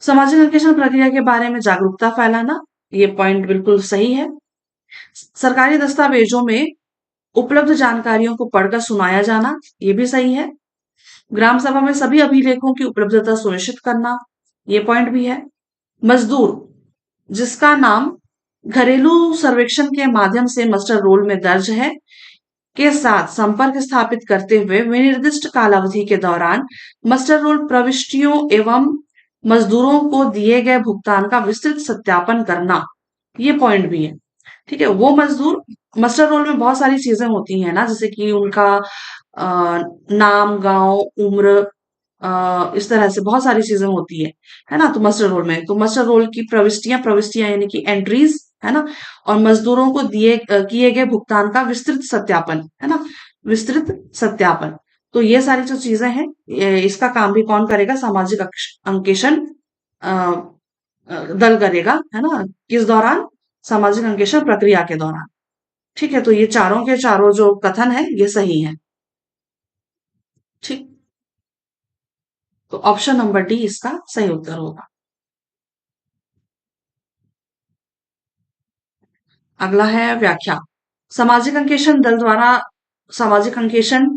सामाजिक अंकेक्षण प्रक्रिया के बारे में जागरूकता फैलाना, ये पॉइंट बिल्कुल सही है। सरकारी दस्तावेजों में उपलब्ध जानकारियों को पढ़कर सुनाया जाना, ये भी सही है। ग्राम सभा में सभी अभिलेखों की उपलब्धता सुनिश्चित करना, ये पॉइंट भी है। मजदूर जिसका नाम घरेलू सर्वेक्षण के माध्यम से मस्टर रोल में दर्ज है के साथ संपर्क स्थापित करते हुए विनिर्दिष्ट कालावधि के दौरान मस्टर रोल प्रविष्टियों एवं मजदूरों को दिए गए भुगतान का विस्तृत सत्यापन करना, ये पॉइंट भी है। ठीक है, वो मजदूर, मस्टर्ड रोल में बहुत सारी चीजें होती हैं ना, जैसे कि उनका नाम, गांव, उम्र, इस तरह से बहुत सारी चीजें होती है ना। तो मस्टर्ड रोल में, तो मस्टर्ड रोल की प्रविष्टियां, प्रविष्टियां यानी कि एंट्रीज, है ना। और मजदूरों को किए गए भुगतान का विस्तृत सत्यापन, है ना, विस्तृत सत्यापन। तो ये सारी जो चीजें हैं, इसका काम भी कौन करेगा? सामाजिक अंकेक्षण अ, दल करेगा, है ना। किस दौरान? सामाजिक अंकेक्षण प्रक्रिया के दौरान। ठीक है, तो ये चारों के चारों जो कथन है ये सही है। ठीक, तो ऑप्शन नंबर डी इसका सही उत्तर होगा। अगला है व्याख्या। सामाजिक अंकेक्षण दल द्वारा सामाजिक अंकेक्षण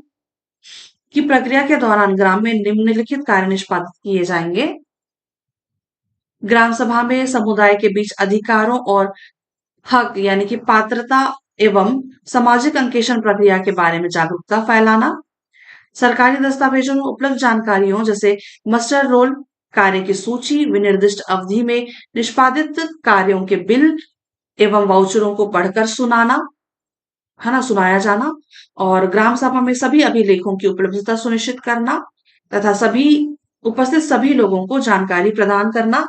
की प्रक्रिया के दौरान ग्राम में निम्नलिखित कार्य निष्पादित किए जाएंगे। ग्राम सभा में समुदाय के बीच अधिकारों और हक यानी कि पात्रता एवं सामाजिक अंकेक्षण प्रक्रिया के बारे में जागरूकता फैलाना। सरकारी दस्तावेजों में उपलब्ध जानकारियों जैसे मस्टर रोल, कार्य की सूची, विनिर्दिष्ट अवधि में निष्पादित कार्यों के बिल एवं वाउचरों को पढ़कर सुनाना, है ना, सुनाया जाना। और ग्राम सभा में सभी अभिलेखों की उपलब्धता सुनिश्चित करना तथा सभी उपस्थित सभी लोगों को जानकारी प्रदान करना।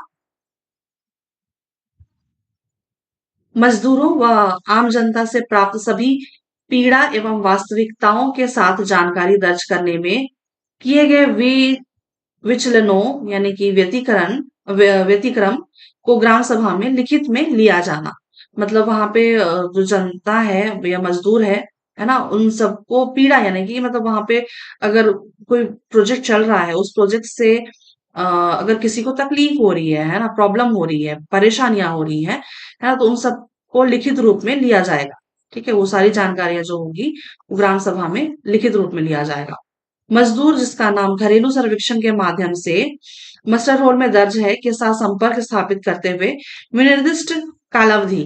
मजदूरों व आम जनता से प्राप्त सभी पीड़ा एवं वास्तविकताओं के साथ जानकारी दर्ज करने में किए गए विचलनों यानी कि व्यतिक्रम को ग्राम सभा में लिखित में लिया जाना। मतलब वहां पे जो जनता है या मजदूर है ना, उन सबको पीड़ा यानी कि मतलब वहां पे अगर कोई प्रोजेक्ट चल रहा है, उस प्रोजेक्ट से अगर किसी को तकलीफ हो रही है ना, प्रॉब्लम हो रही है, परेशानियां हो रही है ना, तो उन सबको लिखित रूप में लिया जाएगा। ठीक है, वो सारी जानकारियां जो होगी वो ग्राम सभा में लिखित रूप में लिया जाएगा। मजदूर जिसका नाम घरेलू सर्वेक्षण के माध्यम से मस्टर रोल में दर्ज है के साथ संपर्क स्थापित करते हुए विनिर्दिष्ट कालावधि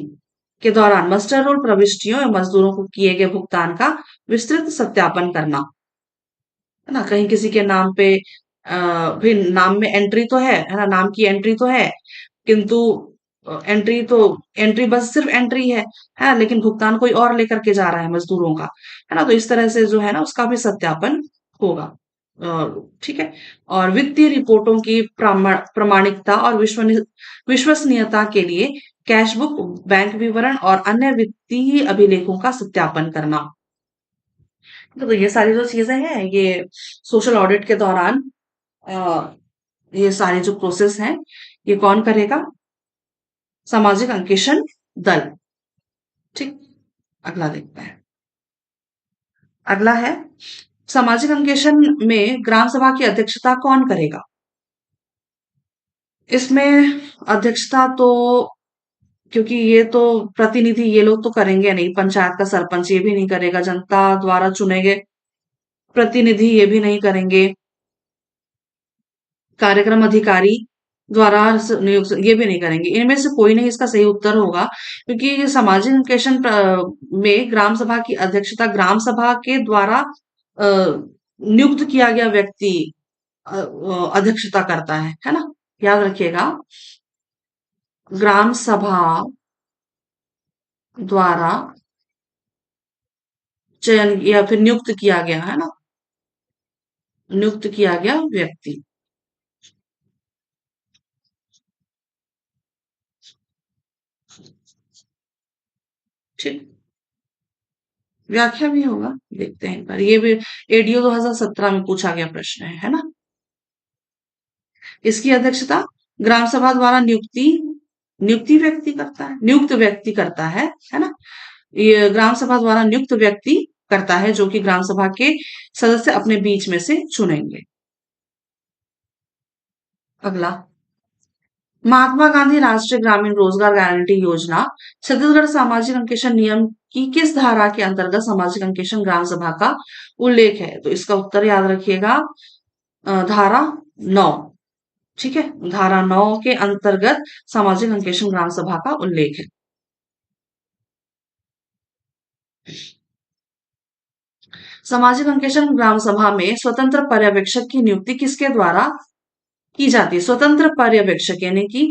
के दौरान मस्टर रोल प्रविष्टियों या मजदूरों को किए गए भुगतान का विस्तृत सत्यापन करना, है ना। कहीं किसी के नाम पे भी नाम में एंट्री तो है ना, नाम की एंट्री तो है, किंतु एंट्री तो एंट्री बस सिर्फ एंट्री है, लेकिन भुगतान कोई और लेकर के जा रहा है मजदूरों का, है ना। तो इस तरह से जो है ना उसका भी सत्यापन होगा। ठीक है। और वित्तीय रिपोर्टों की प्रामाणिकता और विश्वसनीयता के लिए कैश बुक, बैंक विवरण और अन्य वित्तीय अभिलेखों का सत्यापन करना। तो ये सारी जो चीजें हैं ये सोशल ऑडिट के दौरान अ, ये सारी जो प्रोसेस हैं ये कौन करेगा? सामाजिक अंकेक्षण दल। ठीक, अगला देखते हैं। अगला है सामाजिक अंकेक्षण में ग्राम सभा की अध्यक्षता कौन करेगा? इसमें अध्यक्षता तो, क्योंकि ये तो प्रतिनिधि ये लोग तो करेंगे नहीं, पंचायत का सरपंच ये भी नहीं करेगा, जनता द्वारा चुने गए प्रतिनिधि ये भी नहीं करेंगे, कार्यक्रम अधिकारी द्वारा नियुक्त ये भी नहीं करेंगे। इनमें से कोई नहीं इसका सही उत्तर होगा, क्योंकि ये सामाजिक अंकेक्षण में ग्राम सभा की अध्यक्षता ग्राम सभा के द्वारा नियुक्त किया गया व्यक्ति अध्यक्षता करता है ना। याद रखिएगा, ग्राम सभा द्वारा चयन या फिर नियुक्त किया गया, है ना, नियुक्त किया गया व्यक्ति। ठीक, व्याख्या भी होगा, देखते हैं एक बार। ये भी एडीओ 2017 में पूछा गया प्रश्न है ना। इसकी अध्यक्षता ग्राम सभा द्वारा नियुक्त व्यक्ति करता है ना। ये ग्राम सभा द्वारा नियुक्त व्यक्ति करता है, जो कि ग्राम सभा के सदस्य अपने बीच में से चुनेंगे। अगला, महात्मा गांधी राष्ट्रीय ग्रामीण रोजगार गारंटी योजना छत्तीसगढ़ सामाजिक अंकेक्षण नियम की किस धारा के अंतर्गत सामाजिक अंकेक्षण ग्राम सभा का उल्लेख है? तो इसका उत्तर याद रखिएगा, धारा 9। ठीक है, धारा 9 के अंतर्गत सामाजिक अंकेक्षण ग्राम सभा का उल्लेख है। सामाजिक अंकेक्षण ग्राम सभा में स्वतंत्र पर्यवेक्षक की नियुक्ति किसके द्वारा की जाती है। स्वतंत्र पर्यवेक्षक यानी कि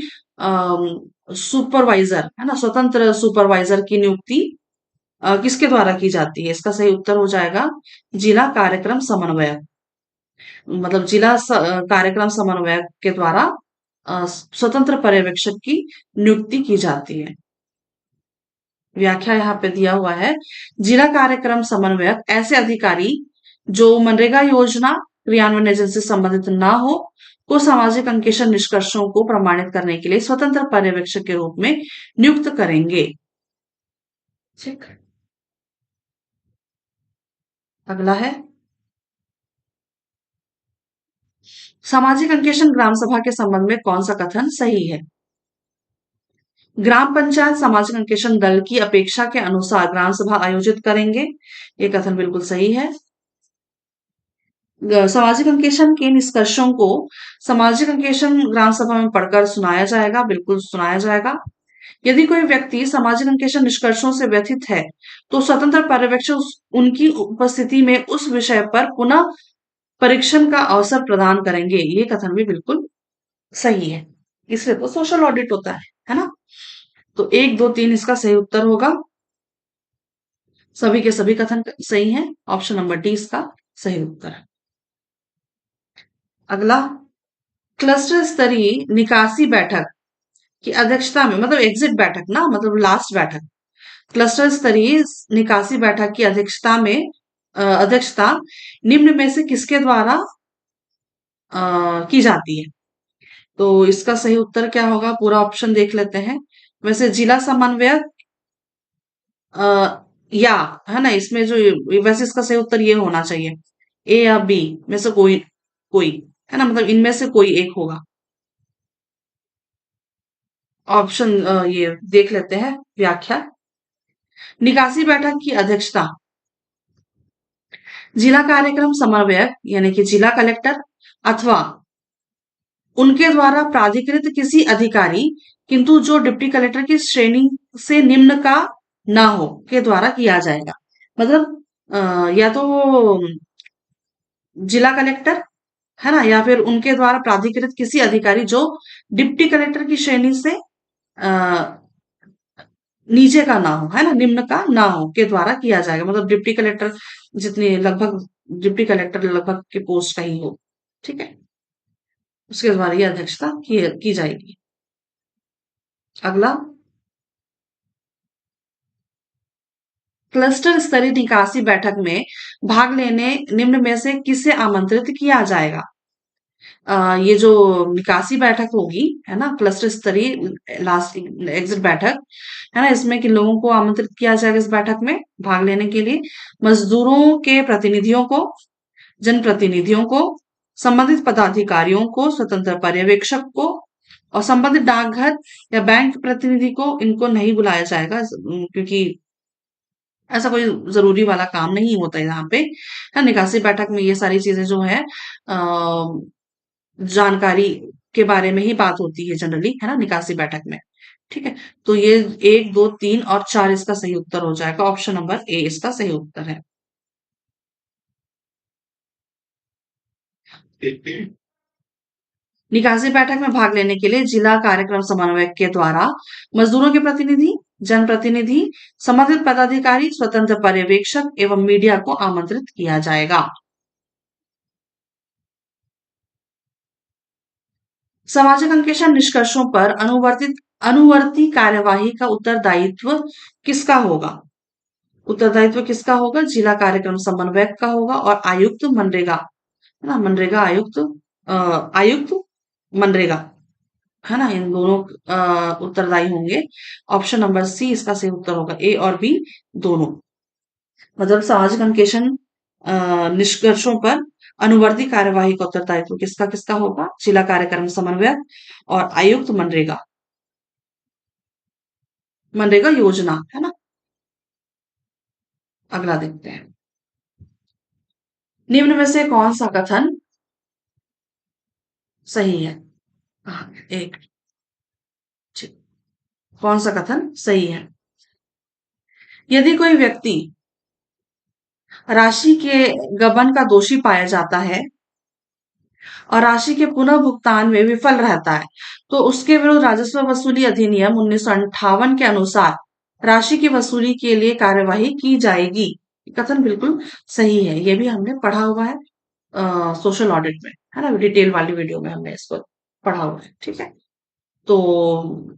सुपरवाइजर है ना, स्वतंत्र सुपरवाइजर की नियुक्ति किसके द्वारा की जाती है? इसका सही उत्तर हो जाएगा जिला कार्यक्रम समन्वयक। मतलब कार्यक्रम समन्वयक के द्वारा स्वतंत्र पर्यवेक्षक की नियुक्ति की जाती है। व्याख्या यहाँ पे दिया हुआ है, जिला कार्यक्रम समन्वयक ऐसे अधिकारी जो मनरेगा योजना क्रियान्वयन एजेंसी से संबंधित ना हो, को सामाजिक अंकेक्षण निष्कर्षों को प्रमाणित करने के लिए स्वतंत्र पर्यवेक्षक के रूप में नियुक्त करेंगे। ठीक। अगला है, सामाजिक अंकेक्षण ग्राम सभा के संबंध में कौन सा कथन सही है? ग्राम पंचायत सामाजिक अंकेक्षण दल की अपेक्षा के अनुसार ग्राम सभा आयोजित करेंगे। ये कथन बिल्कुल सही है। सामाजिक अंकेक्षण के निष्कर्षों को सामाजिक अंकेक्षण ग्राम सभा में पढ़कर सुनाया जाएगा, बिल्कुल सुनाया जाएगा। यदि कोई व्यक्ति सामाजिक अंकेक्षण निष्कर्षों से व्यथित है, तो स्वतंत्र पर्यवेक्षक उनकी उपस्थिति में उस विषय पर पुनः परीक्षण का अवसर प्रदान करेंगे। ये कथन भी बिल्कुल सही है, इसलिए तो सोशल ऑडिट होता है ना। तो 1, 2, 3 इसका सही उत्तर होगा। सभी के सभी कथन सही हैं। ऑप्शन नंबर डी इसका सही उत्तर है। अगला, क्लस्टर स्तरीय निकासी बैठक की अध्यक्षता में, मतलब एग्जिट बैठक ना, मतलब लास्ट बैठक, क्लस्टर स्तरीय निकासी बैठक की अध्यक्षता निम्न में से किसके द्वारा की जाती है? तो इसका सही उत्तर क्या होगा, पूरा ऑप्शन देख लेते हैं। वैसे जिला समन्वयक या, है ना, इसमें जो, वैसे इसका सही उत्तर ये होना चाहिए, ए या बी में से कोई कोई, है ना, मतलब इनमें से कोई एक होगा। ऑप्शन ये देख लेते हैं व्याख्या। निकासी बैठक की अध्यक्षता जिला कार्यक्रम समन्वयक यानी कि जिला कलेक्टर अथवा उनके द्वारा प्राधिकृत किसी अधिकारी, किंतु जो डिप्टी कलेक्टर की श्रेणी से निम्न का ना हो, के द्वारा किया जाएगा। मतलब या तो जिला कलेक्टर, है ना, या फिर उनके द्वारा प्राधिकृत किसी अधिकारी जो डिप्टी कलेक्टर की श्रेणी से अ, नीचे का ना हो, है ना, निम्न का ना हो, के द्वारा किया जाएगा। मतलब डिप्टी कलेक्टर जितनी लगभग, डिप्टी कलेक्टर लगभग की पोस्ट का ही हो, ठीक है, उसके द्वारा ये अध्यक्षता की जाएगी। अगला, क्लस्टर स्तरीय निकासी बैठक में भाग लेने निम्न में से किसे आमंत्रित किया जाएगा? ये जो निकासी बैठक होगी, है ना, क्लस्टर स्तरीय लास्ट एग्जिट बैठक, है ना, इसमें किन लोगों को आमंत्रित किया जाएगा इस बैठक में भाग लेने के लिए? मजदूरों के प्रतिनिधियों को, जनप्रतिनिधियों को, संबंधित पदाधिकारियों को, स्वतंत्र पर्यवेक्षक को, और संबंधित डाकघर या बैंक प्रतिनिधि को इनको नहीं बुलाया जाएगा, क्योंकि ऐसा कोई जरूरी वाला काम नहीं होता है यहाँ पे। है, निकासी बैठक में ये सारी चीजें जो है जानकारी के बारे में ही बात होती है जनरली, है ना, निकासी बैठक में। ठीक है, तो ये 1, 2, 3 और 4 इसका सही उत्तर हो जाएगा। ऑप्शन नंबर ए इसका सही उत्तर है। निकासी बैठक में भाग लेने के लिए जिला कार्यक्रम समन्वयक के द्वारा मजदूरों के प्रतिनिधि, जनप्रतिनिधि, संबंधित पदाधिकारी, स्वतंत्र पर्यवेक्षक एवं मीडिया को आमंत्रित किया जाएगा। सामाजिक अंकेक्षण निष्कर्षों पर अनुवर्ती कार्यवाही का उत्तरदायित्व किसका होगा? उत्तरदायित्व किसका होगा? जिला कार्यक्रम समन्वयक का होगा और आयुक्त मनरेगा, है ना, मनरेगा आयुक्त, आयुक्त मनरेगा, है ना, इन दोनों उत्तरदायी होंगे। ऑप्शन नंबर सी इसका सही उत्तर होगा, ए और बी दोनों। मतलब सामाजिक अंकेक्षण निष्कर्षों पर अनुवर्ती कार्यवाही का उत्तरदायित्व किसका किसका होगा? जिला कार्यक्रम समन्वयक और आयुक्त मनरेगा, मनरेगा योजना, है ना। अगला देखते हैं, निम्न में से कौन सा कथन सही है? एक, ठीक, कौन सा कथन सही है? यदि कोई व्यक्ति राशि के गबन का दोषी पाया जाता है, और राशि के पुनः भुगतान में विफल रहता है, तो उसके विरुद्ध राजस्व वसूली अधिनियम 1958 के अनुसार राशि की वसूली के लिए कार्यवाही की जाएगी। ये कथन बिल्कुल सही है। ये भी हमने पढ़ा हुआ है सोशल ऑडिट में, है ना? डिटेल वाली वीडियो में हमने इसको पढ़ा हुआ है। ठीक है, तो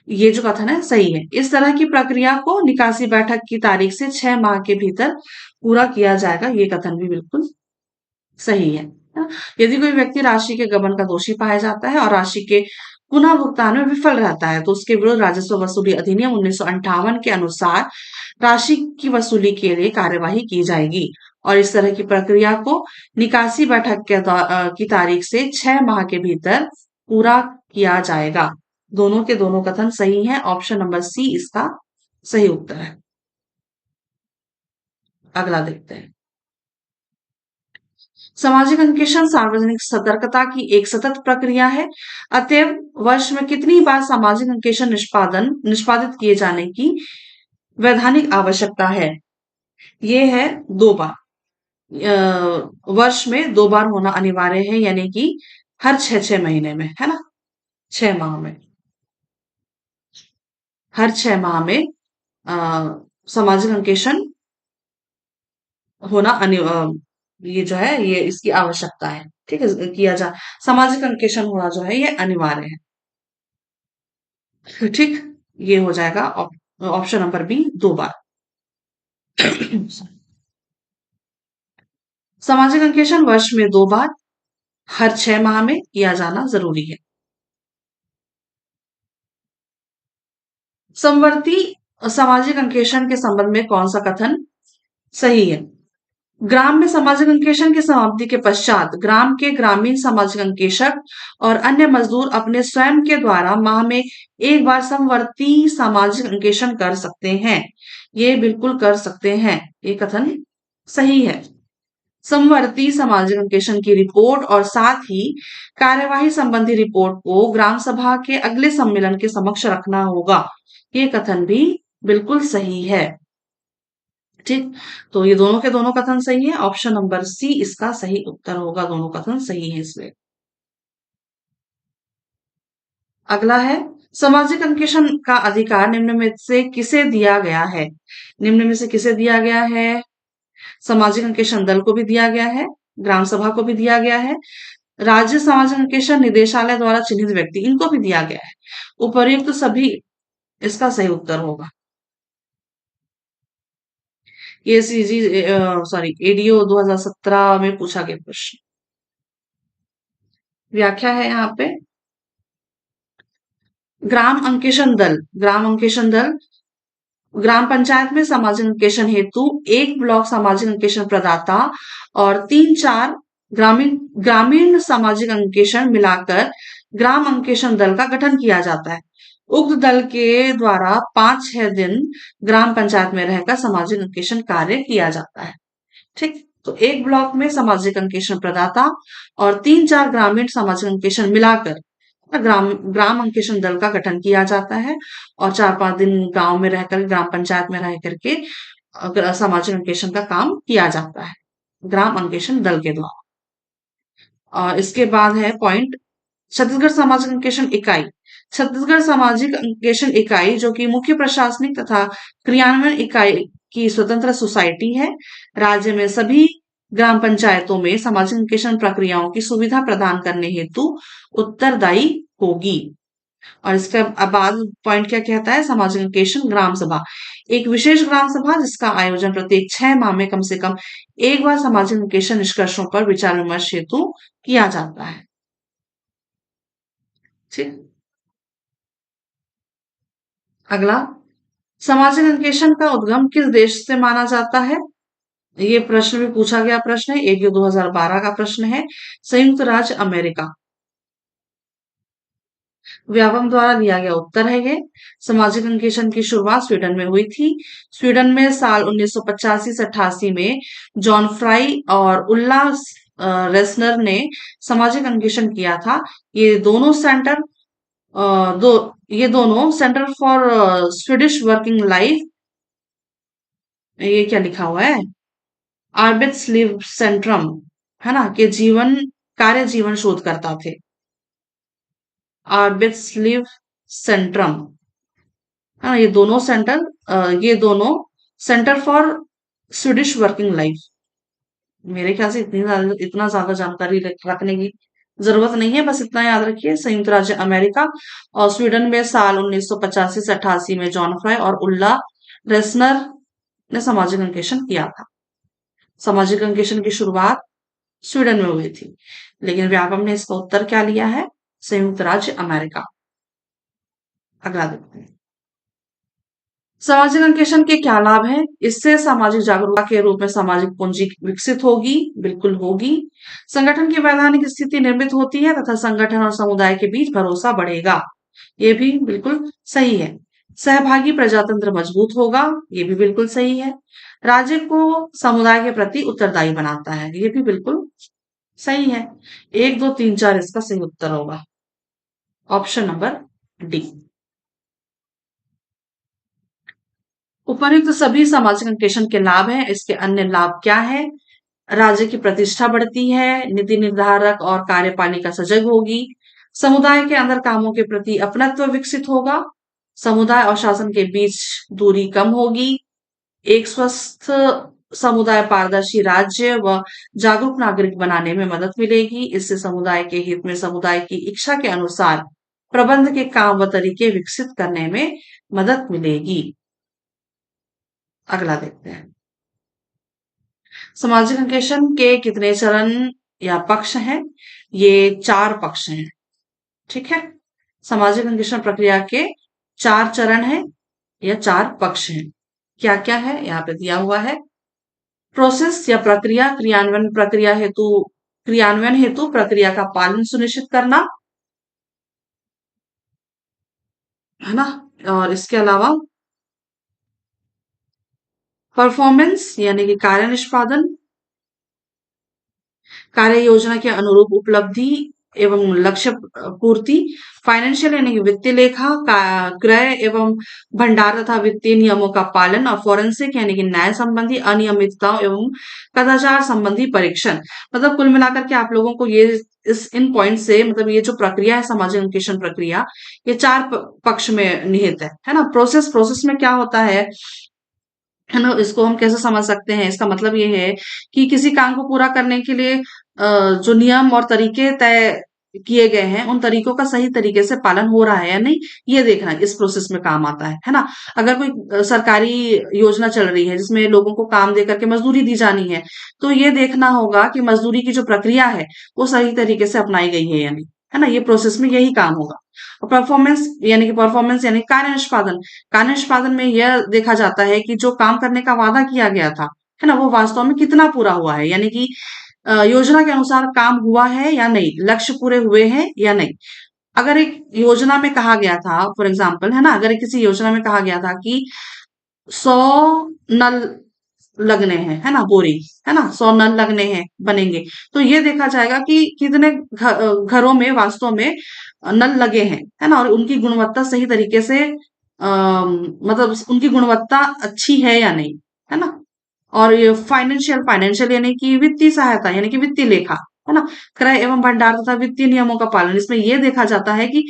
ये जो कथन है सही है। इस तरह की प्रक्रिया को निकासी बैठक की तारीख से 6 माह के भीतर पूरा किया जाएगा। ये कथन भी बिल्कुल सही है ना? यदि कोई व्यक्ति राशि के गबन का दोषी पाया जाता है और राशि के पुनः भुगतान में विफल रहता है, तो उसके विरुद्ध राजस्व वसूली अधिनियम 1958 के अनुसार राशि की वसूली के लिए कार्यवाही की जाएगी। और इस तरह की प्रक्रिया को निकासी बैठक की तारीख से 6 माह के भीतर पूरा किया जाएगा। दोनों के दोनों कथन सही हैं। ऑप्शन नंबर सी इसका सही उत्तर है। अगला देखते हैं। सामाजिक अंकेक्षण सार्वजनिक सतर्कता की एक सतत प्रक्रिया है। अतएव वर्ष में कितनी बार सामाजिक अंकेक्षण निष्पादित किए जाने की वैधानिक आवश्यकता है? ये है 2 बार। वर्ष में 2 बार होना अनिवार्य है, यानी कि हर 6 6 महीने में, है ना? 6 माह में, हर 6 माह में अ, सामाजिक अंकेक्षण होना ये जो है ये इसकी आवश्यकता है। ठीक है, किया जा सामाजिक अंकेक्षण होना जो है ये अनिवार्य है। ठीक, ये हो जाएगा ऑप्शन नंबर बी 2 बार। सामाजिक अंकेक्षण वर्ष में 2 बार हर 6 माह में किया जाना जरूरी है। समवर्ती सामाजिक अंकेक्षण के संबंध में कौन सा कथन सही है? ग्राम में सामाजिक अंकेक्षण की समाप्ति के पश्चात ग्राम के ग्रामीण सामाजिक अंकेक्षक और अन्य मजदूर अपने स्वयं के द्वारा माह में 1 बार समवर्ती सामाजिक अंकेक्षण कर सकते हैं। ये बिल्कुल कर सकते हैं। ये कथन सही है। समवर्ती सामाजिक अंकेक्षण की रिपोर्ट और साथ ही कार्यवाही संबंधी रिपोर्ट को ग्राम सभा के अगले सम्मेलन के समक्ष रखना होगा। ये कथन भी बिल्कुल सही है। ठीक, तो ये दोनों के दोनों कथन सही है। ऑप्शन नंबर सी इसका सही उत्तर होगा। दोनों कथन सही है इसमें। अगला है, सामाजिक अंकेक्षण का अधिकार निम्न में से किसे दिया गया है? निम्न में से किसे दिया गया है? सामाजिक अंकेक्षण दल को भी दिया गया है, ग्राम सभा को भी दिया गया है, राज्य सामाजिक अंकेक्षण निदेशालय द्वारा चिन्हित व्यक्ति इनको भी दिया गया है। उपर्युक्त तो सभी इसका सही उत्तर होगा। ये सीजी सॉरी एडीओ 2017 में पूछा गया प्रश्न। व्याख्या है यहाँ पे। ग्राम अंकेक्षण दल ग्राम पंचायत में सामाजिक अंकेक्षण हेतु एक ब्लॉक सामाजिक अंकेक्षण प्रदाता और 3 4 ग्रामीण ग्रामीण सामाजिक अंकेक्षण मिलाकर ग्राम अंकेक्षण दल का गठन किया जाता है। उक्त दल के द्वारा 5 6 दिन ग्राम पंचायत में रहकर सामाजिक अंकेक्षण कार्य किया जाता है। ठीक, तो एक ब्लॉक में सामाजिक अंकेक्षण प्रदाता और 3 4 ग्रामीण सामाजिक अंकेक्षण मिलाकर ग्राम अंकेक्षण दल का गठन किया जाता है और 4 5 दिन गांव में रहकर ग्राम पंचायत में रह करके सामाजिक अंकेक्षण का काम किया जाता है ग्राम अंकेक्षण दल के द्वारा। और इसके बाद है पॉइंट, छत्तीसगढ़ सामाजिक अंकेक्षण इकाई। छत्तीसगढ़ सामाजिक अंकेक्षण इकाई जो कि मुख्य प्रशासनिक तथा क्रियान्वयन इकाई की स्वतंत्र सोसाइटी है, राज्य में सभी ग्राम पंचायतों में सामाजिक अंकेक्षण प्रक्रियाओं की सुविधा प्रदान करने हेतु उत्तरदायी होगी। और इसका बाद पॉइंट क्या कहता है? सामाजिक अंकेक्षण ग्राम सभा, एक विशेष ग्राम सभा जिसका आयोजन प्रत्येक 6 माह में कम से कम एक बार सामाजिक अंकेक्षण निष्कर्षों पर विचार विमर्श हेतु किया जाता है। ठीक, अगला, सामाजिक अंकेक्षण का उद्गम किस देश से माना जाता है? ये प्रश्न भी पूछा गया प्रश्न है, एडीओ 2012 का प्रश्न है। संयुक्त राज्य अमेरिका। व्यापम द्वारा दिया गया उत्तर है ये। सामाजिक अंकेक्षण की शुरुआत स्वीडन में हुई थी। स्वीडन में साल 1985 से 88 में जॉन फ्राई और उल्ला रेसनर ने सामाजिक अंकेक्षण किया था। ये दोनों सेंटर दो ये दोनों centre for Swedish working life, ये क्या लिखा हुआ है, आर्बिट्स लिव सेंट्रम, है ना, के जीवन कार्य जीवन शोधकर्ता थे? आर्बिट्सलीव सेंट्रम, हाँ ये दोनों centre for Swedish working life. मेरे ख्याल से इतना ज्यादा जानकारी रखने की जरूरत नहीं है, बस इतना याद रखिए। संयुक्त राज्य अमेरिका और स्वीडन में साल 1985 से 88 में जॉन फ्राई और उल्ला रेसनर ने सामाजिक अंकेक्षण किया था। सामाजिक अंकेक्षण की शुरुआत स्वीडन में हुई थी, लेकिन व्यापम ने इसका उत्तर क्या लिया है? संयुक्त राज्य अमेरिका। अगला देखते हैं। सामाजिक अंकेक्षण के क्या लाभ हैं? इससे सामाजिक जागरूकता के रूप में सामाजिक पूंजी विकसित होगी, बिल्कुल होगी। संगठन की वैधानिक स्थिति निर्मित होती है तथा संगठन और समुदाय के बीच भरोसा बढ़ेगा, ये भी बिल्कुल सही है। सहभागी प्रजातंत्र मजबूत होगा, ये भी बिल्कुल सही है। राज्य को समुदाय के प्रति उत्तरदायी बनाता है, ये भी बिल्कुल सही है। 1, 2, 3, 4 इसका सही उत्तर होगा, ऑप्शन नंबर डी। उपर्युक्त सभी सामाजिक अंकेक्षण के लाभ हैं। इसके अन्य लाभ क्या है? राज्य की प्रतिष्ठा बढ़ती है, नीति निर्धारक और कार्यपालिका सजग होगी, समुदाय के अंदर कामों के प्रति अपनत्व विकसित होगा, समुदाय और शासन के बीच दूरी कम होगी, एक स्वस्थ समुदाय पारदर्शी राज्य व जागरूक नागरिक बनाने में मदद मिलेगी। इससे समुदाय के हित में समुदाय की इच्छा के अनुसार प्रबंध के काम व तरीके विकसित करने में मदद मिलेगी। अगला देखते हैं। सामाजिक अंकेक्षण के कितने चरण या पक्ष हैं? ये 4 पक्ष हैं, ठीक है। सामाजिक अंकेक्षण प्रक्रिया के 4 चरण हैं या 4 पक्ष हैं। क्या क्या है यहाँ पे दिया हुआ है। प्रोसेस या प्रक्रिया, क्रियान्वयन हेतु प्रक्रिया का पालन सुनिश्चित करना, है ना। और इसके अलावा परफॉर्मेंस यानी कि कार्य निष्पादन, कार्य योजना के अनुरूप उपलब्धि एवं लक्ष्य पूर्ति, फाइनेंशियल यानी कि वित्तीय लेखा, क्रय एवं भंडार तथा वित्तीय नियमों का पालन, और फोरेंसिक यानी कि न्याय संबंधी अनियमितताओं एवं कदाचार संबंधी परीक्षण। मतलब कुल मिलाकर के आप लोगों को इन पॉइंट से, मतलब ये जो प्रक्रिया है सामाजिक अंकेक्षण प्रक्रिया, ये 4 पक्ष में निहित है ना। प्रोसेस में क्या होता है ना, इसको हम कैसे समझ सकते हैं? इसका मतलब ये है कि किसी काम को पूरा करने के लिए जो नियम और तरीके तय किए गए हैं, उन तरीकों का सही तरीके से पालन हो रहा है या नहीं, ये देखना इस प्रोसेस में काम आता है ना। अगर कोई सरकारी योजना चल रही है जिसमें लोगों को काम दे करके मजदूरी दी जानी है, तो ये देखना होगा कि मजदूरी की जो प्रक्रिया है वो सही तरीके से अपनाई गई है या नहीं, है ना। ये प्रोसेस में यही काम होगा। और परफॉर्मेंस यानी कार्य निष्पादन में यह देखा जाता है कि जो काम करने का वादा किया गया था, है ना, वो वास्तव में कितना पूरा हुआ है, यानी कि योजना के अनुसार काम हुआ है या नहीं, लक्ष्य पूरे हुए हैं या नहीं। अगर एक योजना में कहा गया था, फॉर एग्जाम्पल, है ना, अगर किसी योजना में कहा गया था कि 100 नल लगने हैं, है ना, बोरिंग, है ना, 100 नल लगने हैं, बनेंगे, तो ये देखा जाएगा कि कितने घरों में वास्तव में नल लगे हैं, है ना, और उनकी गुणवत्ता सही तरीके से मतलब उनकी गुणवत्ता अच्छी है या नहीं, है ना। और ये फाइनेंशियल यानी कि वित्तीय सहायता यानी कि वित्तीय लेखा, है ना, क्रय एवं भंडार तथा वित्तीय नियमों का पालन, इसमें यह देखा जाता है कि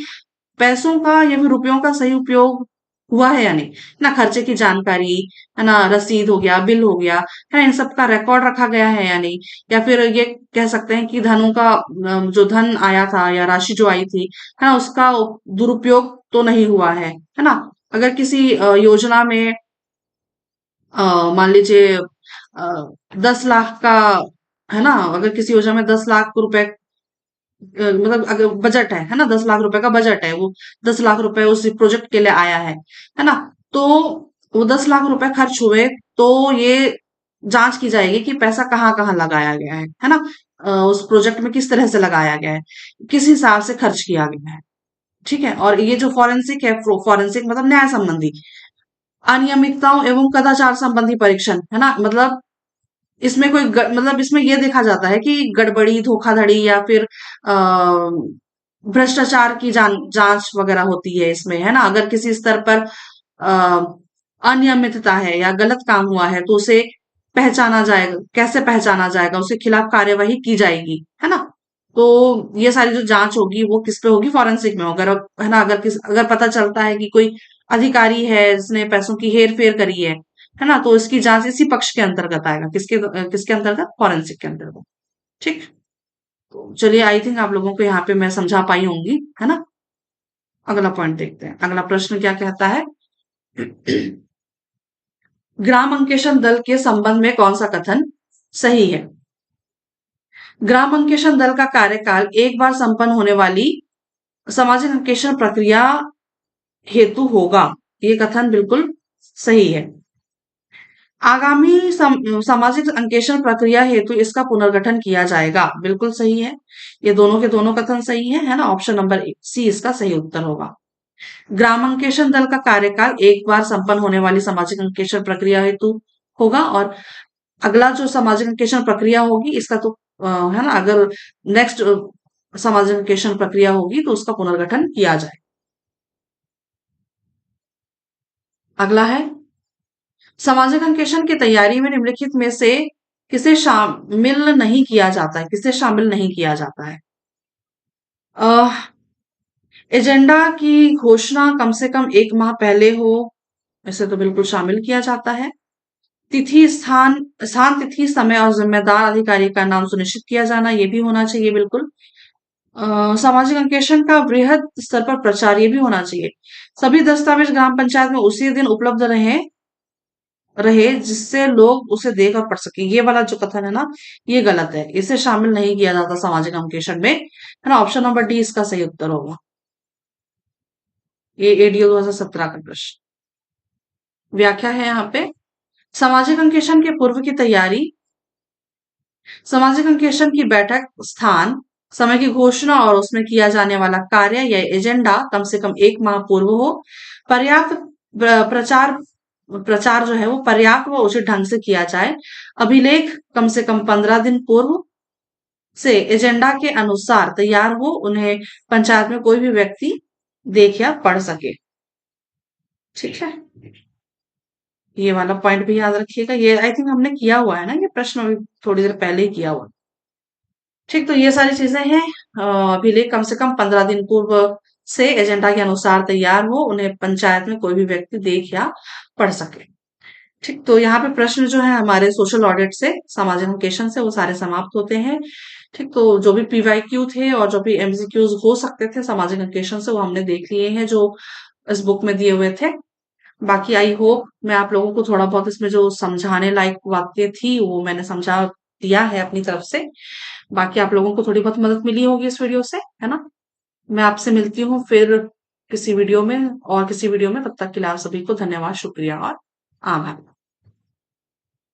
पैसों का या फिर रुपयों का सही उपयोग हुआ है या नहीं, है ना। खर्चे की जानकारी, है ना, रसीद हो गया, बिल हो गया, है ना, इन सब का रिकॉर्ड रखा गया है या नहीं। या फिर ये कह सकते हैं कि धनों का जो धन आया था या राशि जो आई थी, है ना, उसका दुरुपयोग तो नहीं हुआ है ना। अगर किसी योजना में मान लीजिए 10 लाख का, है ना, अगर किसी योजना में 10 लाख रुपए मतलब अगर बजट है ना, 10 लाख रुपए का बजट है, वो 10 लाख रुपए उस प्रोजेक्ट के लिए आया है ना, तो वो 10 लाख रुपए खर्च हुए, तो ये जांच की जाएगी कि पैसा कहाँ कहाँ लगाया गया है ना, उस प्रोजेक्ट में किस तरह से लगाया गया है, किस हिसाब से खर्च किया गया है, ठीक है। और ये जो फॉरेंसिक है, फॉरेंसिक मतलब न्याय संबंधी, अनियमितताओं एवं कदाचार संबंधी परीक्षण, है ना, मतलब इसमें मतलब इसमें यह देखा जाता है कि गड़बड़ी, धोखाधड़ी या फिर भ्रष्टाचार की जांच वगैरह होती है इसमें, है ना। अगर किसी स्तर पर अ, अनियमितता है या गलत काम हुआ है, तो उसे पहचाना जाएगा, कैसे पहचाना जाएगा, उसके खिलाफ कार्यवाही की जाएगी, है ना। तो ये सारी जो जांच होगी वो किस पे होगी, फॉरेंसिक में होगा। है ना, अगर पता चलता है कि कोई अधिकारी है जिसने पैसों की हेर फेर करी है ना, तो इसकी जांच इसी पक्ष के अंतर्गत आएगा, किसके अंतर्गत, फॉरेंसिक के अंतर्गत। ठीक। तो चलिए, आई थिंक आप लोगों को यहाँ पे मैं समझा पाई होंगी, है ना। अगला पॉइंट देखते हैं, अगला प्रश्न क्या कहता है। ग्राम अंकेक्षण दल के संबंध में कौन सा कथन सही है। ग्राम अंकेक्षण दल का कार्यकाल एक बार संपन्न होने वाली सामाजिक अंकेक्षण प्रक्रिया हेतु होगा। ये कथन बिल्कुल सही है। आगामी सामाजिक अंकेक्षण प्रक्रिया हेतु इसका पुनर्गठन किया जाएगा, बिल्कुल सही है। ये दोनों के दोनों कथन सही है ना। ऑप्शन नंबर सी इसका सही उत्तर होगा। ग्राम अंकेक्षण दल का कार्यकाल एक बार संपन्न होने वाली सामाजिक अंकेक्षण प्रक्रिया हेतु होगा, और अगला जो सामाजिक अंकेक्षण प्रक्रिया होगी इसका तो है ना, अगर नेक्स्ट सामाजिक अंकेक्षण प्रक्रिया होगी तो उसका पुनर्गठन किया जाए। अगला है, सामाजिक अंकेक्षण की तैयारी में निम्नलिखित में से किसे शामिल नहीं किया जाता है, किसे शामिल नहीं किया जाता है। एजेंडा की घोषणा कम से कम एक माह पहले हो, इसे तो बिल्कुल शामिल किया जाता है। तिथि, स्थान तिथि समय और जिम्मेदार अधिकारी का नाम सुनिश्चित किया जाना, ये भी होना चाहिए बिल्कुल। सामाजिक अंकेक्षण का वृहद स्तर पर प्रचार, ये भी होना चाहिए। सभी दस्तावेज ग्राम पंचायत में उसी दिन उपलब्ध रहे रहे जिससे लोग उसे देख और पढ़ सके, ये वाला जो कथन है ना, ये गलत है, इसे शामिल नहीं किया जाता सामाजिक अंकेक्षण में, है ना। ऑप्शन नंबर डी इसका सही उत्तर होगा। ये एडीओ 2017 का प्रश्न। व्याख्या है यहाँ पे, सामाजिक अंकेक्षण के पूर्व की तैयारी, सामाजिक अंकेक्षण की बैठक, स्थान, समय की घोषणा और उसमें किया जाने वाला कार्य या एजेंडा कम से कम एक माह पूर्व हो। पर्याप्त प्रचार प्रचार जो है वो पर्याप्त व उचित ढंग से किया जाए। अभिलेख कम से कम 15 दिन पूर्व से एजेंडा के अनुसार तैयार हो, उन्हें पंचायत में कोई भी व्यक्ति देख या पढ़ सके। ठीक है, ये वाला पॉइंट भी याद रखिएगा। ये आई थिंक हमने किया हुआ है ना, ये प्रश्न अभी थोड़ी देर पहले ही किया हुआ। ठीक, तो ये सारी चीजें हैं। अभिलेख कम से कम 15 दिन पूर्व से एजेंडा के अनुसार तैयार हो, उन्हें पंचायत में कोई भी व्यक्ति देख या पढ़ सके। ठीक, तो यहाँ पे प्रश्न जो है हमारे सोशल ऑडिट से, सामाजिक अंकेक्षण से, वो सारे समाप्त होते हैं। ठीक, तो जो भी पीवाईक्यू थे और जो भी एमसीक्यूज हो सकते थे सामाजिक अंकेक्षण से, वो हमने देख लिए हैं जो इस बुक में दिए हुए थे। बाकी आई होप मैं आप लोगों को थोड़ा बहुत इसमें जो समझाने लायक वाक्य थी वो मैंने समझा दिया है अपनी तरफ से। बाकी आप लोगों को थोड़ी बहुत मदद मिली होगी इस वीडियो से, है ना। मैं आपसे मिलती हूँ फिर किसी वीडियो में, और किसी वीडियो में। तब तक के लिए आप सभी को धन्यवाद, शुक्रिया और आभार।